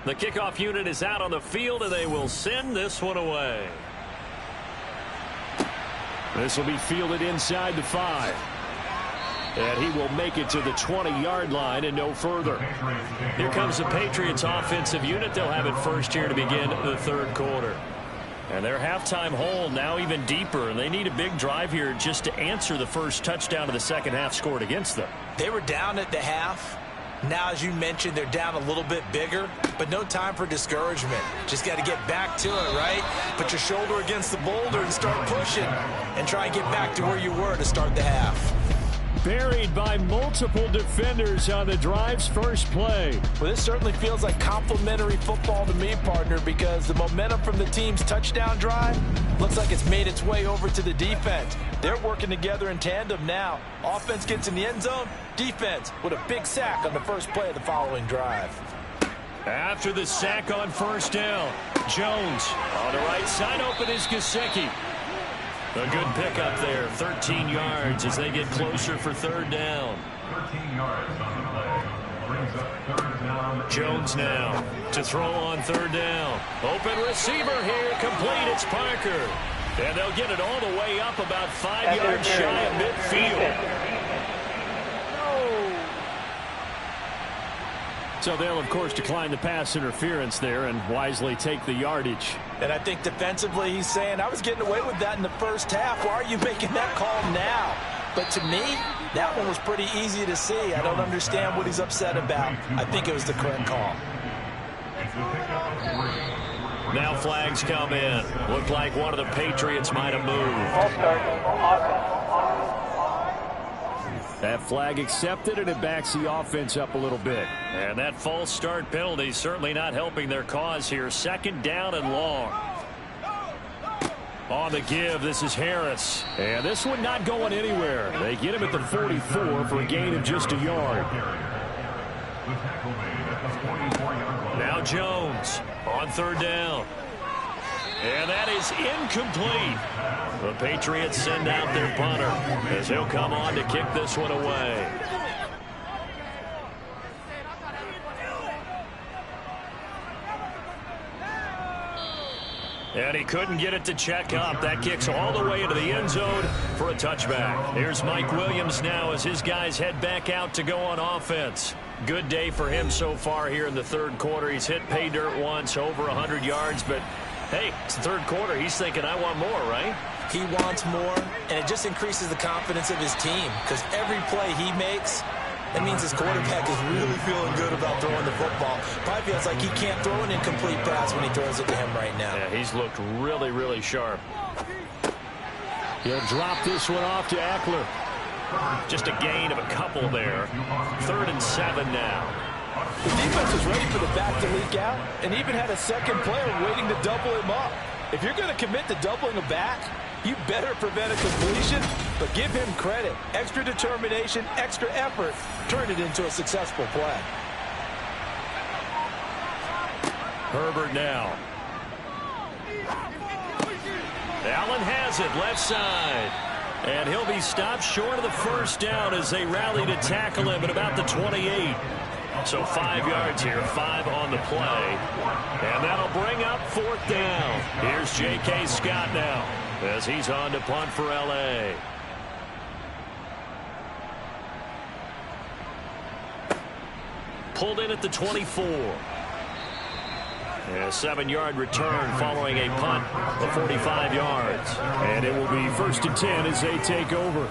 The kickoff unit is out on the field, and they will send this one away. This will be fielded inside the 5. And he will make it to the 20-yard line and no further. Here comes the Patriots offensive unit. They'll have it first here to begin the third quarter. And their halftime hole now even deeper. And they need a big drive here just to answer the first touchdown of the second half scored against them. They were down at the half. Now, as you mentioned, they're down a little bit bigger, but no time for discouragement. Just got to get back to it, right? Put your shoulder against the boulder and start pushing and try and get back to where you were to start the half. Buried by multiple defenders on the drive's first play. Well, this certainly feels like complimentary football to me, partner, because the momentum from the team's touchdown drive looks like it's made its way over to the defense. They're working together in tandem now. Offense gets in the end zone, defense with a big sack on the first play of the following drive. After the sack on first down, Jones on the right side, open is Gesicki. A good pickup there, 13 yards as they get closer for third down. 13 yards on the play. Brings up third down. Jones now to throw on third down. Open receiver here, complete, it's Parker. And they'll get it all the way up about 5 yards shy of midfield. So they'll, of course, decline the pass interference there and wisely take the yardage. And I think defensively he's saying, I was getting away with that in the first half. Why are you making that call now? But to me, that one was pretty easy to see. I don't understand what he's upset about. I think it was the correct call. Now flags come in. Looked like one of the Patriots might have moved. All start. That flag accepted, and it backs the offense up a little bit. And that false start penalty certainly not helping their cause here. Second down and long. On the give, this is Harris. And this one not going anywhere. They get him at the 44 for a gain of just a yard. Now Jones on third down. And that is incomplete. The Patriots send out their punter as he'll come on to kick this one away. And he couldn't get it to check up. That kicks all the way into the end zone for a touchback. Here's Mike Williams now as his guys head back out to go on offense. Good day for him so far here in the third quarter. He's hit pay dirt once, over 100 yards, but hey, it's the third quarter. He's thinking, I want more, right? He wants more, and it just increases the confidence of his team because every play he makes, that means his quarterback is really feeling good about throwing the football. Probably feels like he can't throw an incomplete pass when he throws it to him right now. Yeah, he's looked really, really sharp. He'll drop this one off to Eckler. Just a gain of a couple there. 3rd and 7 now. The defense was ready for the back to leak out and even had a second player waiting to double him up. If you're going to commit to doubling a back, you better prevent a completion, but give him credit. Extra determination, extra effort, turned it into a successful play. Herbert now. Allen has it, left side. And he'll be stopped short of the first down as they rally to tackle him at about the 28. So 5 yards here, 5 on the play. And that'll bring up 4th down. Here's J.K. Scott now as he's on to punt for L.A. Pulled in at the 24. A 7-yard return following a punt of 45 yards. And it will be 1st and 10 as they take over.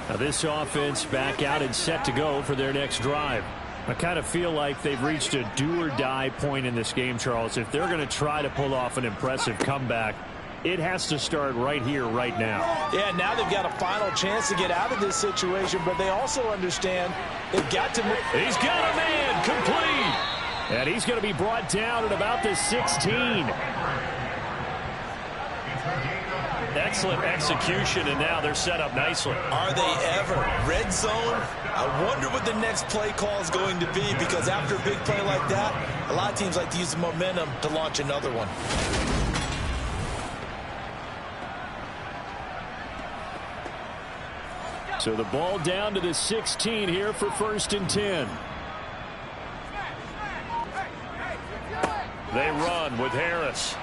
Now this offense back out and set to go for their next drive. I kind of feel like they've reached a do-or-die point in this game, Charles. If they're going to try to pull off an impressive comeback, it has to start right here, right now. Yeah, now they've got a final chance to get out of this situation, but they also understand they've got to move. He's got a man complete. And he's going to be brought down at about the 16. Excellent execution, and now they're set up nicely. Are they ever? Red zone? I wonder what the next play call is going to be, because after a big play like that, a lot of teams like to use the momentum to launch another one. So the ball down to the 16 here for 1st and 10. They run with Harris.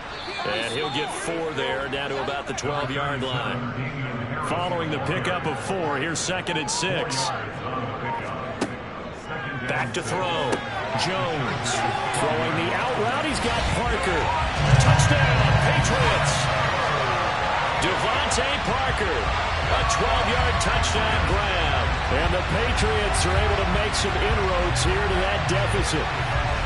And he'll get 4 there, down to about the 12-yard line. Following the pickup of 4, here's 2nd and 6. Back to throw. Jones throwing the out route. He's got Parker. Touchdown, Patriots. Devontae Parker. A 12-yard touchdown grab. And the Patriots are able to make some inroads here to that deficit.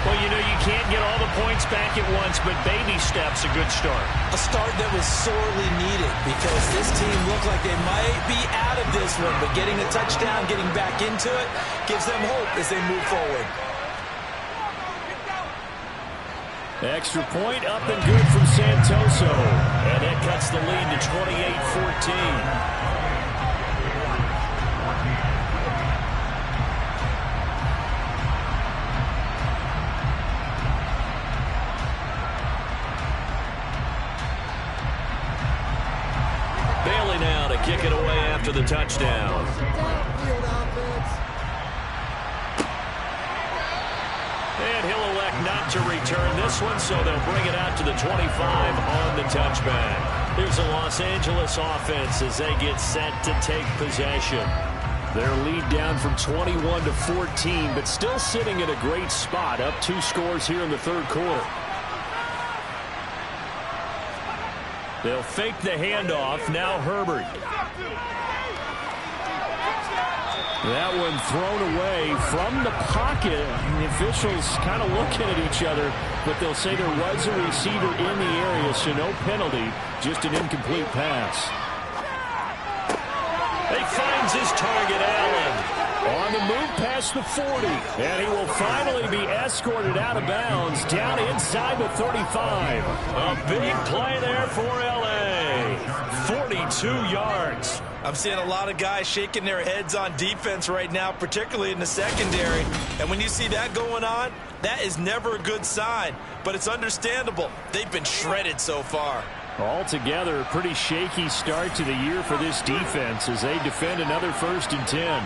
Well, you know, you can't get all the points back at once, but baby steps a good start. A start that was sorely needed because this team looked like they might be out of this one, but getting a touchdown, getting back into it, gives them hope as they move forward. Extra point up and good from Santoso. And that cuts the lead to 28-14. Kick it away after the touchdown. And he'll elect not to return this one, so they'll bring it out to the 25 on the touchback. Here's the Los Angeles offense as they get set to take possession. Their lead down from 21 to 14, but still sitting in a great spot, up 2 scores here in the third quarter. They'll fake the handoff. Now Herbert. That one thrown away from the pocket. The officials kind of looking at each other, but they'll say there was a receiver in the area, so no penalty, just an incomplete pass. He finds his target, Allen. On the move past the 40. And he will finally be escorted out of bounds down inside the 35. A big play there for L.A. 42 yards. I'm seeing a lot of guys shaking their heads on defense right now, particularly in the secondary. And when you see that going on, that is never a good sign. But it's understandable. They've been shredded so far. Altogether, a pretty shaky start to the year for this defense as they defend another 1st and 10.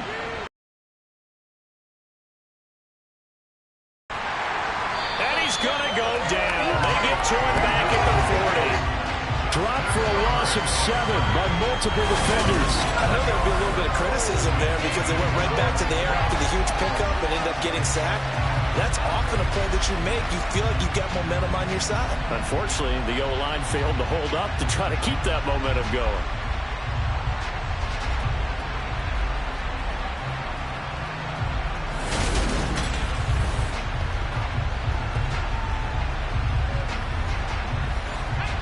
And he's going to go down. They get to him back at the 40. Drop for a loss of 7 by multiple defenders. I know there'll be a little bit of criticism there because they went right back to the air after the huge pickup and ended up getting sacked. That's often a play that you make. You feel like you've got momentum on your side. Unfortunately, the O-line failed to hold up to try to keep that momentum going.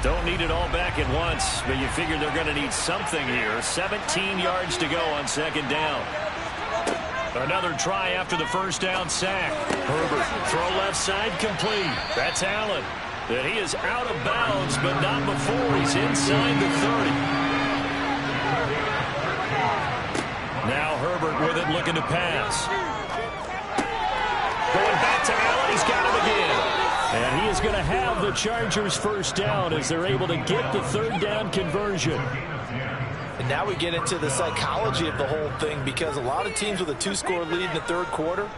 Don't need it all back at once, but you figure they're going to need something here. 17 yards to go on second down. Another try after the first down sack. Herbert, throw left side complete. That's Allen. And he is out of bounds, but not before he's inside the 30. Now Herbert with it, looking to pass. Going back to Allen, he's got him again. And he is going to have the Chargers first down as they're able to get the third down conversion. And now we get into the psychology of the whole thing, because a lot of teams with a 2-score lead in the third quarter,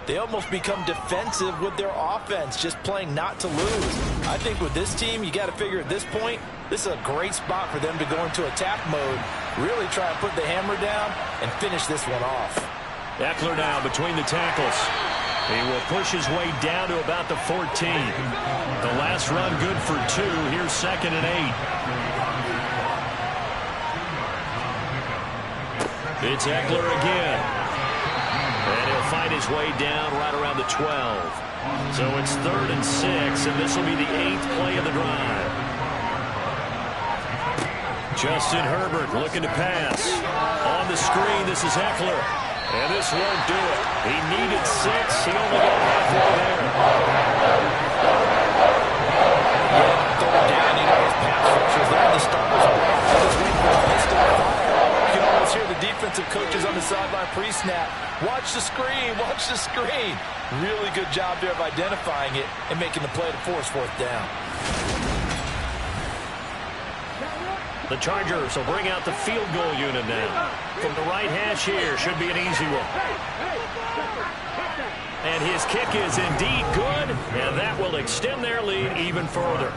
they almost become defensive with their offense, just playing not to lose. I think with this team, you got to figure at this point, this is a great spot for them to go into attack mode, really try and put the hammer down and finish this one off. Eckler now between the tackles. He will push his way down to about the 14. The last run good for 2. Here's 2nd and 8. It's Eckler again. And he'll find his way down right around the 12. So it's 3rd and 6, and this will be the 8th play of the drive. Justin Herbert looking to pass. On the screen, this is Eckler. And this won't do it. He needed 6. He only got halfway there. Yeah, third down, you know, his pass rushers, they're in the starter's box. Just waiting for the place to fire. You can almost hear the defensive coaches on the sideline pre-snap. Watch the screen, watch the screen. Really good job there of identifying it and making the play to force 4th down. The Chargers will bring out the field goal unit now. From the right hash here, should be an easy one. And his kick is indeed good, and that will extend their lead even further.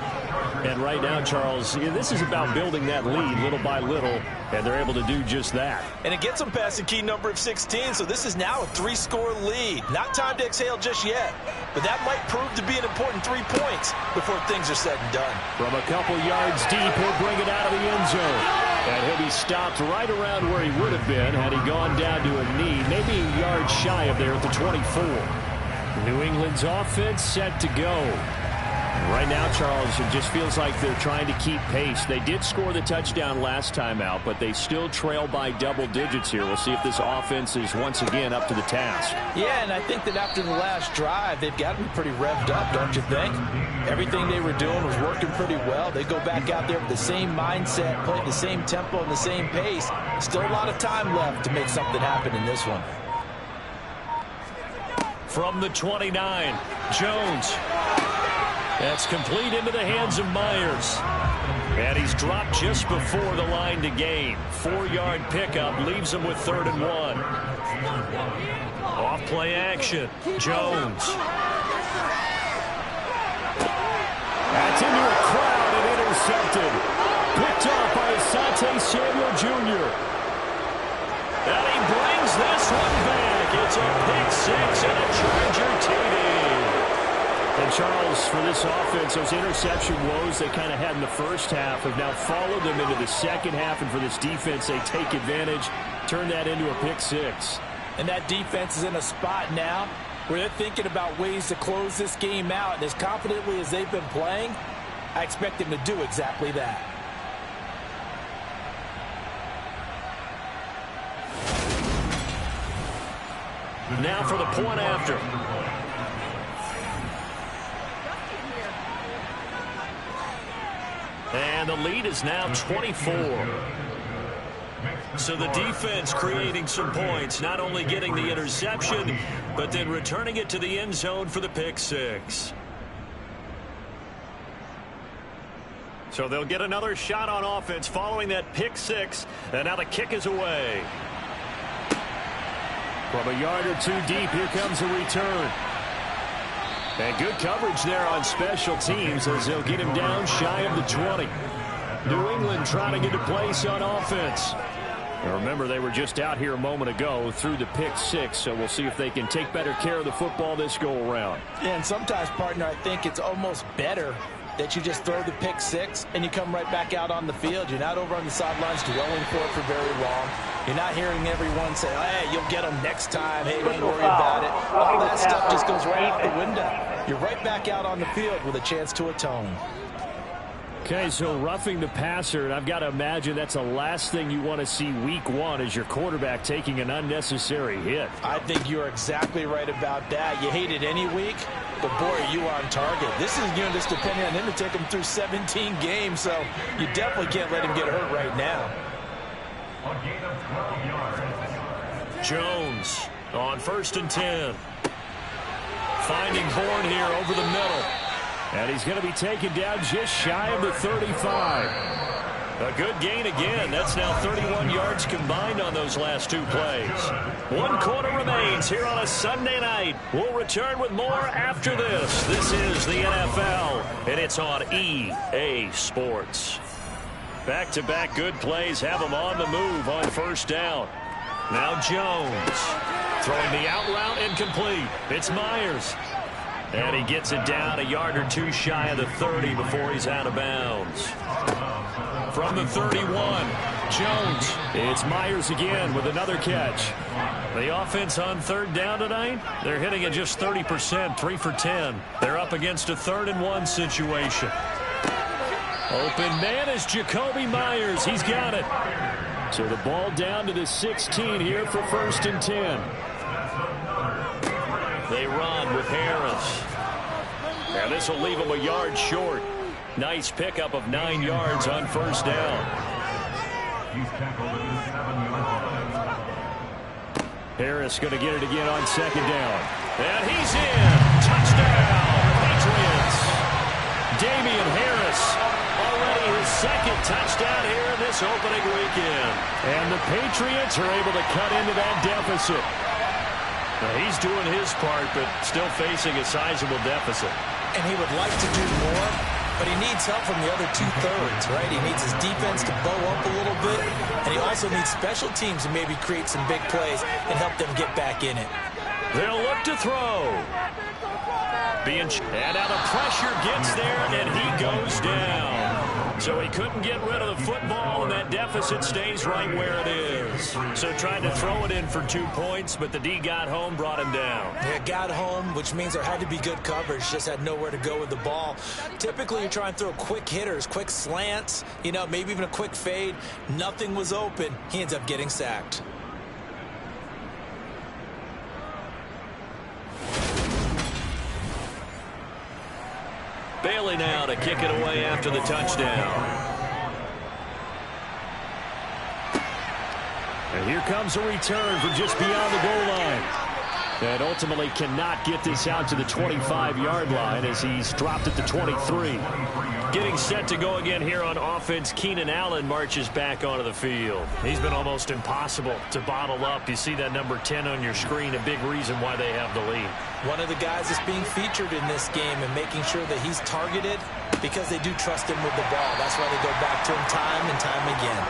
And right now, Charles, this is about building that lead little by little, and they're able to do just that. And it gets them past the key number of 16, so this is now a 3-score lead. Not time to exhale just yet, but that might prove to be an important 3 points before things are said and done. From a couple yards deep, he'll bring it out of the end zone. And he'll be stopped right around where he would have been had he gone down to a knee, maybe a yard shy of there at the 24. New England's offense set to go. Right now, Charles, it just feels like they're trying to keep pace. They did score the touchdown last time out, but they still trail by double digits here. We'll see if this offense is once again up to the task. Yeah, and I think that after the last drive, they've got to be pretty revved up, don't you think? Everything they were doing was working pretty well. They go back out there with the same mindset, play at the same tempo and the same pace. Still a lot of time left to make something happen in this one. From the 29, Jones. That's complete into the hands of Myers. And he's dropped just before the line to gain. 4-yard pickup leaves him with 3rd and 1. Off play action. Jones. That's into a crowd and intercepted. Picked off by Asante Samuel Jr. And he brings this one back. It's a pick 6 and a Charger TD. And Charles, for this offense, those interception woes they kind of had in the first half have now followed them into the second half. And for this defense, they take advantage, turn that into a pick 6. And that defense is in a spot now where they're thinking about ways to close this game out. And as confidently as they've been playing, I expect them to do exactly that. Now for the point after. And the lead is now 24. So the defense creating some points, not only getting the interception, but then returning it to the end zone for the pick 6. So they'll get another shot on offense following that pick 6, and now the kick is away. From a yard or 2 deep, here comes a return. And good coverage there on special teams as they'll get him down shy of the 20. New England trying to get a place on offense. Now remember, they were just out here a moment ago through the pick six, so we'll see if they can take better care of the football this go-around. Yeah, and sometimes, partner, I think it's almost better that you just throw the pick six and you come right back out on the field. You're not over on the sidelines dwelling for it for very long. You're not hearing everyone say, hey, you'll get them next time. Hey, don't worry about it. All that stuff just goes right out the window. You're right back out on the field with a chance to atone. Okay, so roughing the passer, and I've got to imagine that's the last thing you want to see week one is your quarterback taking an unnecessary hit. I think you're exactly right about that. You hate it any week, but boy, are you on target. This is just depending on him to take him through 17 games, so you definitely can't let him get hurt right now. A gain of 12 yards. Jones on 1st and 10. Finding Bourne here over the middle. And he's going to be taken down just shy of the 35. A good gain again. That's now 31 yards combined on those last two plays. 1 quarter remains here on a Sunday night. We'll return with more after this. This is the NFL, and it's on EA Sports. Back-to-back good plays have them on the move on 1st down. Now Jones throwing the out route incomplete. It's Myers. And he gets it down a yard or two shy of the 30 before he's out of bounds. From the 31, Jones. It's Myers again with another catch. The offense on 3rd down tonight, they're hitting at just 30%, 3 for 10. They're up against a 3rd and 1 situation. Open man is Jakobi Myers. He's got it. So the ball down to the 16 here for 1st and 10. They run with Harris. And this will leave them a yard short. Nice pickup of 9 yards on 1st down. He's tackled at the 7-yard line. Harris going to get it again on 2nd down. And he's in. Touchdown, Patriots. Damian Harris, already his 2nd touchdown here in this opening weekend. And the Patriots are able to cut into that deficit. Now he's doing his part, but still facing a sizable deficit. And he would like to do more, but he needs help from the other 2/3, right? He needs his defense to bow up a little bit, and he also needs special teams to maybe create some big plays and help them get back in it. They'll look to throw. And now the pressure gets there, and he goes down. So he couldn't get rid of the football, and that deficit stays right where it is. So tried to throw it in for 2 points, but the D got home, brought him down. Yeah, got home, which means there had to be good coverage. Just had nowhere to go with the ball. Typically, you're trying to throw quick hitters, quick slants, maybe even a quick fade. Nothing was open. He ends up getting sacked. Bailey now to kick it away after the touchdown. And here comes a return from just beyond the goal line. And ultimately cannot get this out to the 25-yard line as he's dropped at the 23. Getting set to go again here on offense, Keenan Allen marches back onto the field. He's been almost impossible to bottle up. You see that number 10 on your screen, a big reason why they have the lead. One of the guys that's being featured in this game and making sure that he's targeted because they do trust him with the ball. That's why they go back to him time and time again.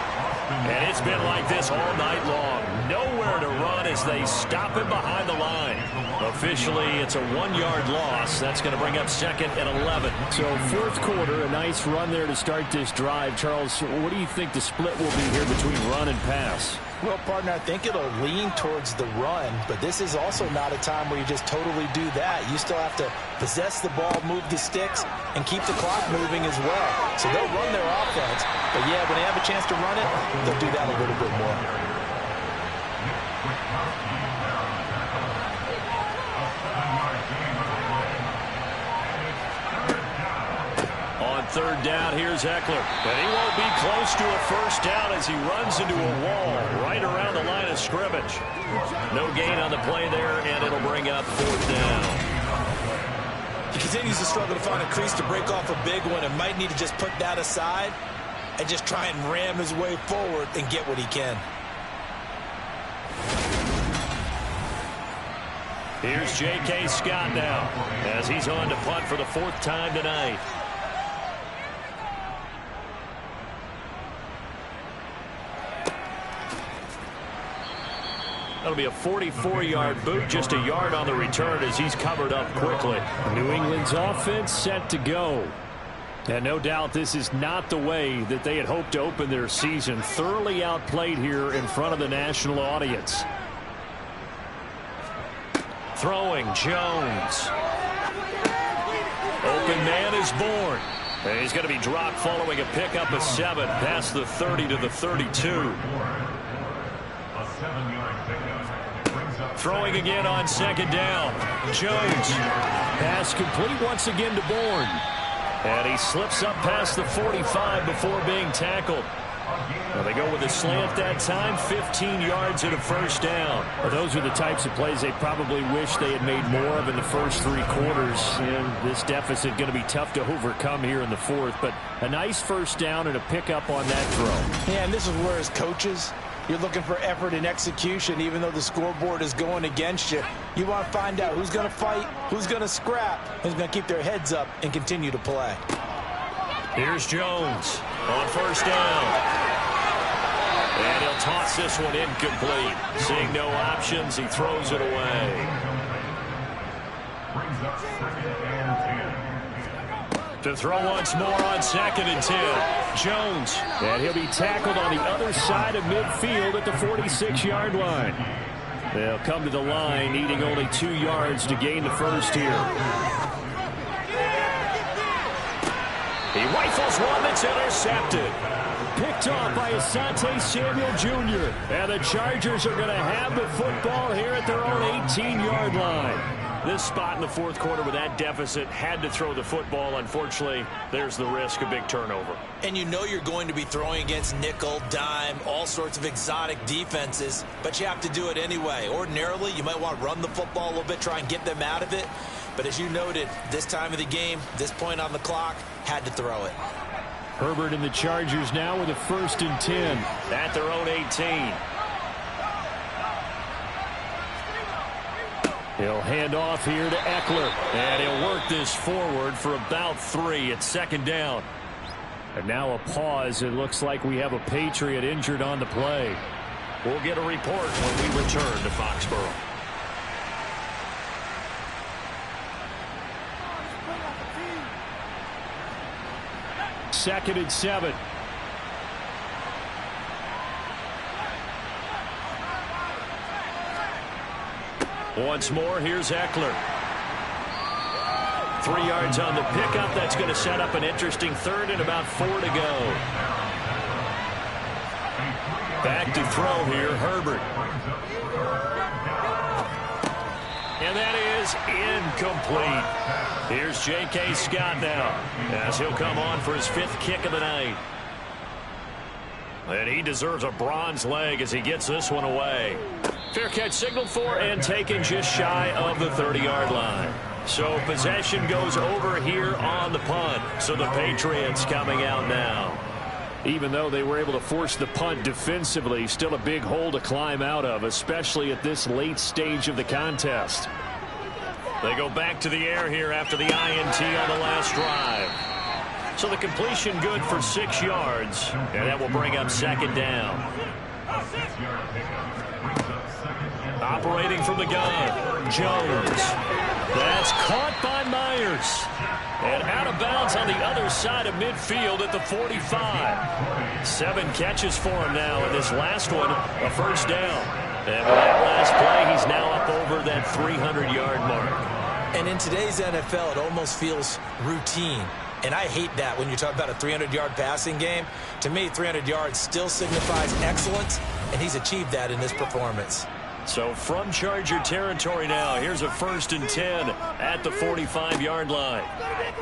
And it's been like this all night long. Nowhere to run as they stop him behind the line. Officially, it's a 1-yard loss. That's going to bring up 2nd and 11. So 4th quarter, a nice run there to start this drive. Charles, what do you think the split will be here between run and pass? Well, partner, I think it'll lean towards the run, but this is also not a time where you just totally do that. You still have to possess the ball, move the sticks, and keep the clock moving as well. So they'll run their offense, but yeah, when they have a chance to run it, they'll do that a little bit more. On 3rd down, here's Eckler. But he won't be close to a 1st down as he runs into a wall right around the line of scrimmage. No gain on the play there, and it'll bring up 4th down. He continues to struggle to find a crease to break off a big one and might need to just put that aside and just try and ram his way forward and get what he can. Here's J.K. Scott now as he's on to punt for the 4th time tonight. That'll be a 44-yard boot, just a yard on the return as he's covered up quickly. New England's offense set to go. And no doubt this is not the way that they had hoped to open their season. Thoroughly outplayed here in front of the national audience. Throwing, Jones. Open man is born. And he's going to be dropped following a pickup of 7 past the 30 to the 32. Throwing again on second down. Jones. Pass complete once again to Bourne. And he slips up past the 45 before being tackled. Well, they go with a slant that time, 15 yards and a first down. Well, those are the types of plays they probably wish they had made more of in the first 3 quarters. And this deficit going to be tough to overcome here in the 4th. But a nice first down and a pickup on that throw. Yeah, and this is where as coaches, you're looking for effort and execution, even though the scoreboard is going against you. You want to find out who's going to fight, who's going to scrap, who's going to keep their heads up and continue to play. Here's Jones on first down. And he'll toss this one incomplete. Seeing no options, he throws it away. Brings up 2nd and 10. To throw once more on 2nd and 10. Jones. And he'll be tackled on the other side of midfield at the 46-yard line. They'll come to the line, needing only 2 yards to gain the first here. He rifles one that's intercepted. Picked off by Asante Samuel Jr. And the Chargers are going to have the football here at their own 18-yard line. This spot in the 4th quarter with that deficit had to throw the football. Unfortunately, there's the risk of big turnover. And you know you're going to be throwing against nickel, dime, all sorts of exotic defenses, but you have to do it anyway. Ordinarily, you might want to run the football a little bit, try and get them out of it. But as you noted, this time of the game, this point on the clock, had to throw it. Herbert and the Chargers now with a 1st and 10 at their own 18. He'll hand off here to Eckler, and he'll work this forward for about 3 at 2nd down. And now a pause. It looks like we have a Patriot injured on the play. We'll get a report when we return to Foxborough. Second and 7. Once more, here's Eckler. 3 yards on the pickup. That's going to set up an interesting 3rd and about 4 to go. Back to throw here, Herbert. And that is incomplete. Here's J.K. Scott now as he'll come on for his 5th kick of the night. And he deserves a bronze leg as he gets this one away. Fair catch signaled for and taken just shy of the 30-yard line. So possession goes over here on the punt. So the Patriots coming out now. Even though they were able to force the punt defensively, still a big hole to climb out of, especially at this late stage of the contest. They go back to the air here after the INT on the last drive. So the completion good for 6 yards, and that will bring up 2nd down. Operating from the gun, Jones. That's caught by Myers. And out of bounds on the other side of midfield at the 45. 7 catches for him now, and this last one, a first down. And with that last play, he's now up over that 300-yard mark. And in today's NFL, it almost feels routine. And I hate that when you talk about a 300-yard passing game. To me, 300 yards still signifies excellence, and he's achieved that in this performance. So from Charger territory now, here's a 1st and 10 at the 45-yard line.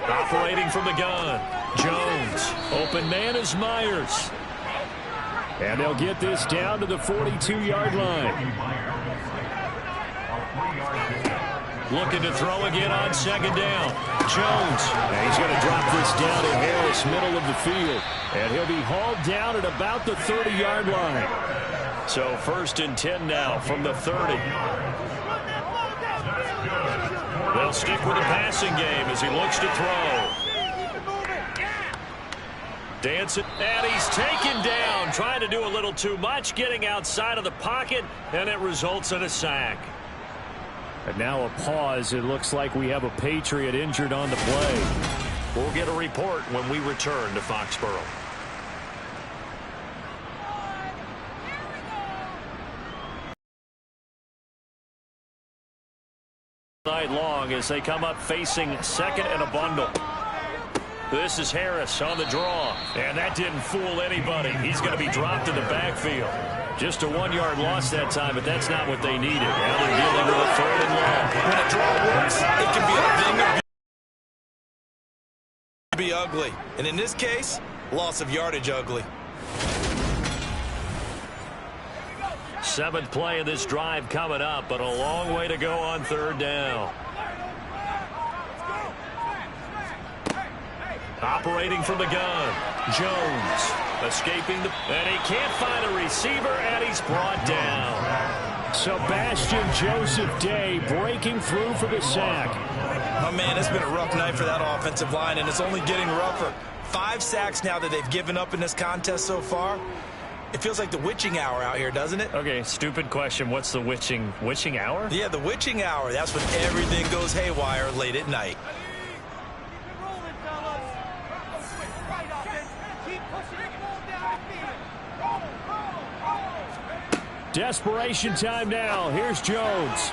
Operating from the gun, Jones. Open man is Myers. And they'll get this down to the 42-yard line. Looking to throw again on 2nd down. Jones. And he's going to drop this down to Harris, middle of the field. And he'll be hauled down at about the 30-yard line. So 1st and 10 now from the 30. They'll stick with the passing game as he looks to throw. Dancing, and he's taken down him trying to do a little too much, getting outside of the pocket, and it results in a sack. And now a pause. It looks like we have a Patriot injured on the play. We'll get a report when we return to Foxborough. Night long as they come up facing second and a bundle. This is Harris on the draw, and that didn't fool anybody. He's going to be dropped in the backfield. Just a 1-yard loss that time, but that's not what they needed. Now they're dealing with a 3rd and long. When a draw works, it can be a thing of be ugly. And in this case, loss of yardage ugly. 7th play of this drive coming up, but a long way to go on 3rd down. Operating from the gun, Jones escaping and he can't find a receiver, and he's brought down. Sebastian Joseph Day breaking through for the sack. Oh man, it's been a rough night for that offensive line, and it's only getting rougher. 5 sacks now that they've given up in this contest so far. It feels like the witching hour out here, doesn't it? Okay, stupid question. What's the witching hour? Yeah, the witching hour. That's when everything goes haywire late at night. Desperation time now. Here's Jones.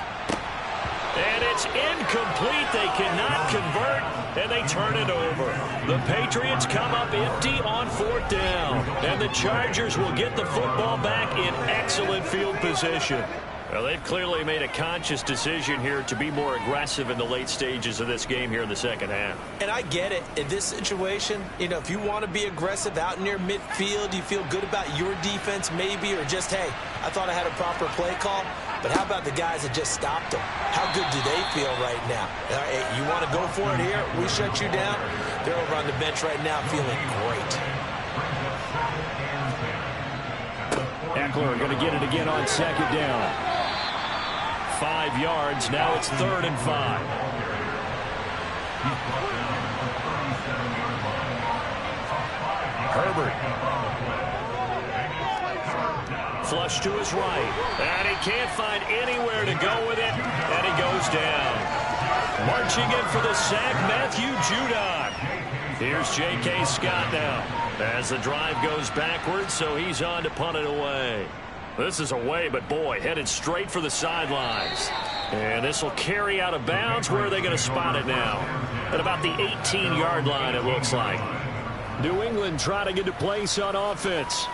And it's incomplete. They cannot convert, and they turn it over. The Patriots come up empty on 4th down, and the Chargers will get the football back in excellent field position. Well, they've clearly made a conscious decision here to be more aggressive in the late stages of this game here in the second half. And I get it. In this situation, if you want to be aggressive out near midfield, you feel good about your defense maybe, or just, hey, I thought I had a proper play call. But how about the guys that just stopped them? How good do they feel right now? Hey, you want to go for it here? We shut you down? They're over on the bench right now feeling great. Eckler going to get it again on 2nd down. 5 yards. Now it's 3rd and 5. Herbert. Flush to his right. And he can't find anywhere to go with it. And he goes down. Marching in for the sack, Matthew Judon. Here's J.K. Scott now as the drive goes backwards, so he's on to punt it away. This is away, but boy, headed straight for the sidelines. And this will carry out of bounds. Where are they going to spot it now? At about the 18-yard line, it looks like. New England trying to get to place on offense.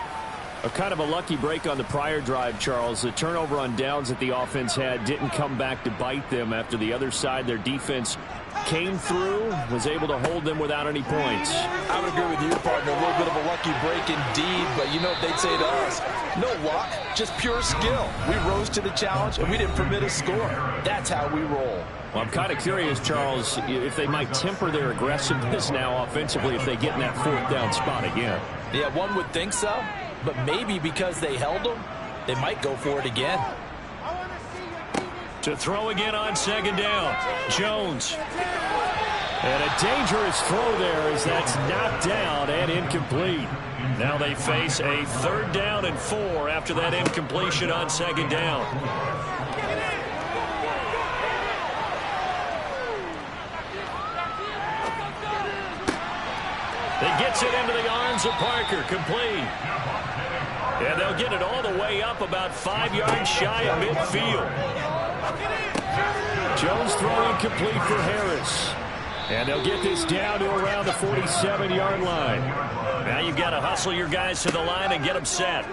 A kind of a lucky break on the prior drive, Charles. The turnover on downs that the offense had didn't come back to bite them after the other side. Their defense came through, was able to hold them without any points. I would agree with you, partner. A little bit of a lucky break indeed, but you know what they'd say to us? No luck, just pure skill. We rose to the challenge, and we didn't permit a score. That's how we roll. Well, I'm kind of curious, Charles, if they might temper their aggressiveness now offensively if they get in that 4th down spot again. Yeah, one would think so, but maybe because they held them, they might go for it again. To throw again on 2nd down, Jones. And a dangerous throw there as that's knocked down and incomplete. Now they face a 3rd down and 4 after that incompletion on 2nd down. It gets it into the arms of Parker, complete. And they'll get it all the way up about 5 yards shy of midfield. Jones throwing complete for Harris. And they'll get this down to around the 47-yard line. Now you've got to hustle your guys to the line and get them set.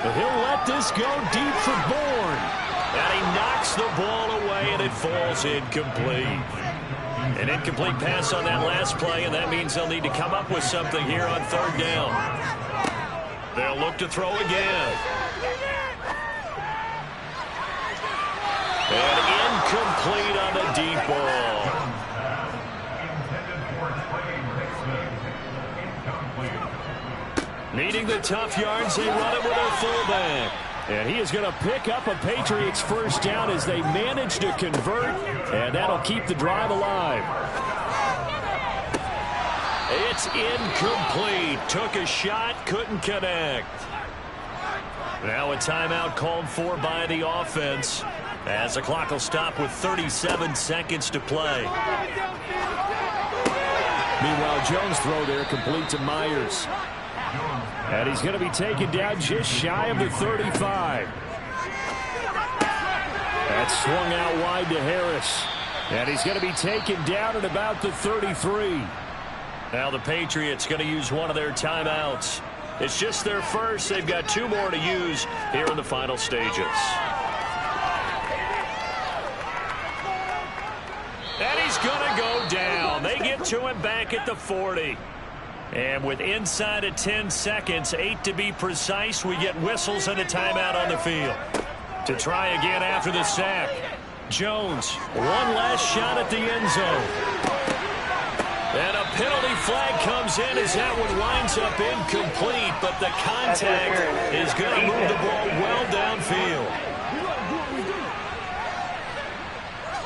But he'll let this go deep for Bourne. And he knocks the ball away, and it falls incomplete. An incomplete pass on that last play, and that means they'll need to come up with something here on 3rd down. They'll look to throw again. And incomplete on the deep ball. Needing the tough yards, they run it with their fullback. And he is going to pick up a Patriots 1st down as they manage to convert, and that'll keep the drive alive. It's incomplete. took a shot, couldn't connect. Now a timeout called for by the offense as the clock will stop with 37 seconds to play. Meanwhile, Jones' throw there complete to Myers. And he's going to be taken down just shy of the 35. That's swung out wide to Harris. And he's going to be taken down at about the 33. Now the Patriots going to use one of their timeouts. It's just their first. They've got 2 more to use here in the final stages. And he's going to go down. They get to him back at the 40. And with inside of 10 seconds, 8 to be precise, we get whistles and a timeout on the field. To try again after the sack. Jones, one last shot at the end zone. And a penalty flag comes in as that one winds up incomplete, but the contact is going to move the ball well downfield.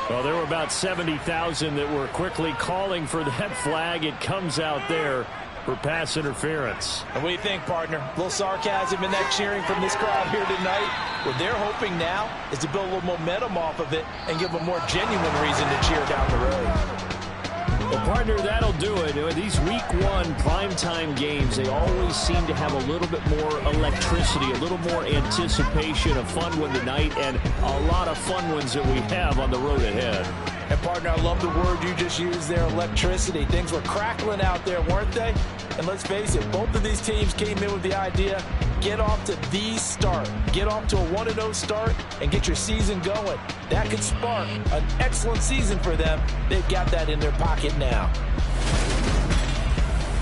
Well, there were about 70,000 that were quickly calling for that flag. It comes out there for pass interference. And what do you think, partner? A little sarcasm in that cheering from this crowd here tonight. What they're hoping now is to build a little momentum off of it and give them a more genuine reason to cheer down the road. Well, partner, that'll do it. These Week 1 primetime games, they always seem to have a little bit more electricity, a little more anticipation, a fun one tonight, and a lot of fun ones that we have on the road ahead. And, partner, I love the word you just used there, electricity. Things were crackling out there, weren't they? And let's face it, both of these teams came in with the idea, get off to the start. Get off to a 1-0 start and get your season going. That could spark an excellent season for them. They've got that in their pocket now.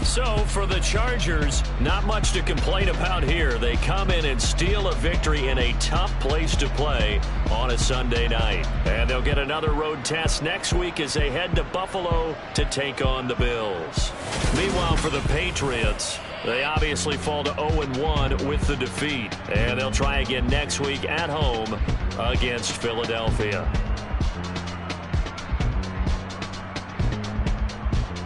So, for the Chargers, not much to complain about here. They come in and steal a victory in a tough place to play on a Sunday night. And they'll get another road test next week as they head to Buffalo to take on the Bills. Meanwhile, for the Patriots, they obviously fall to 0-1 with the defeat. And they'll try again next week at home against Philadelphia.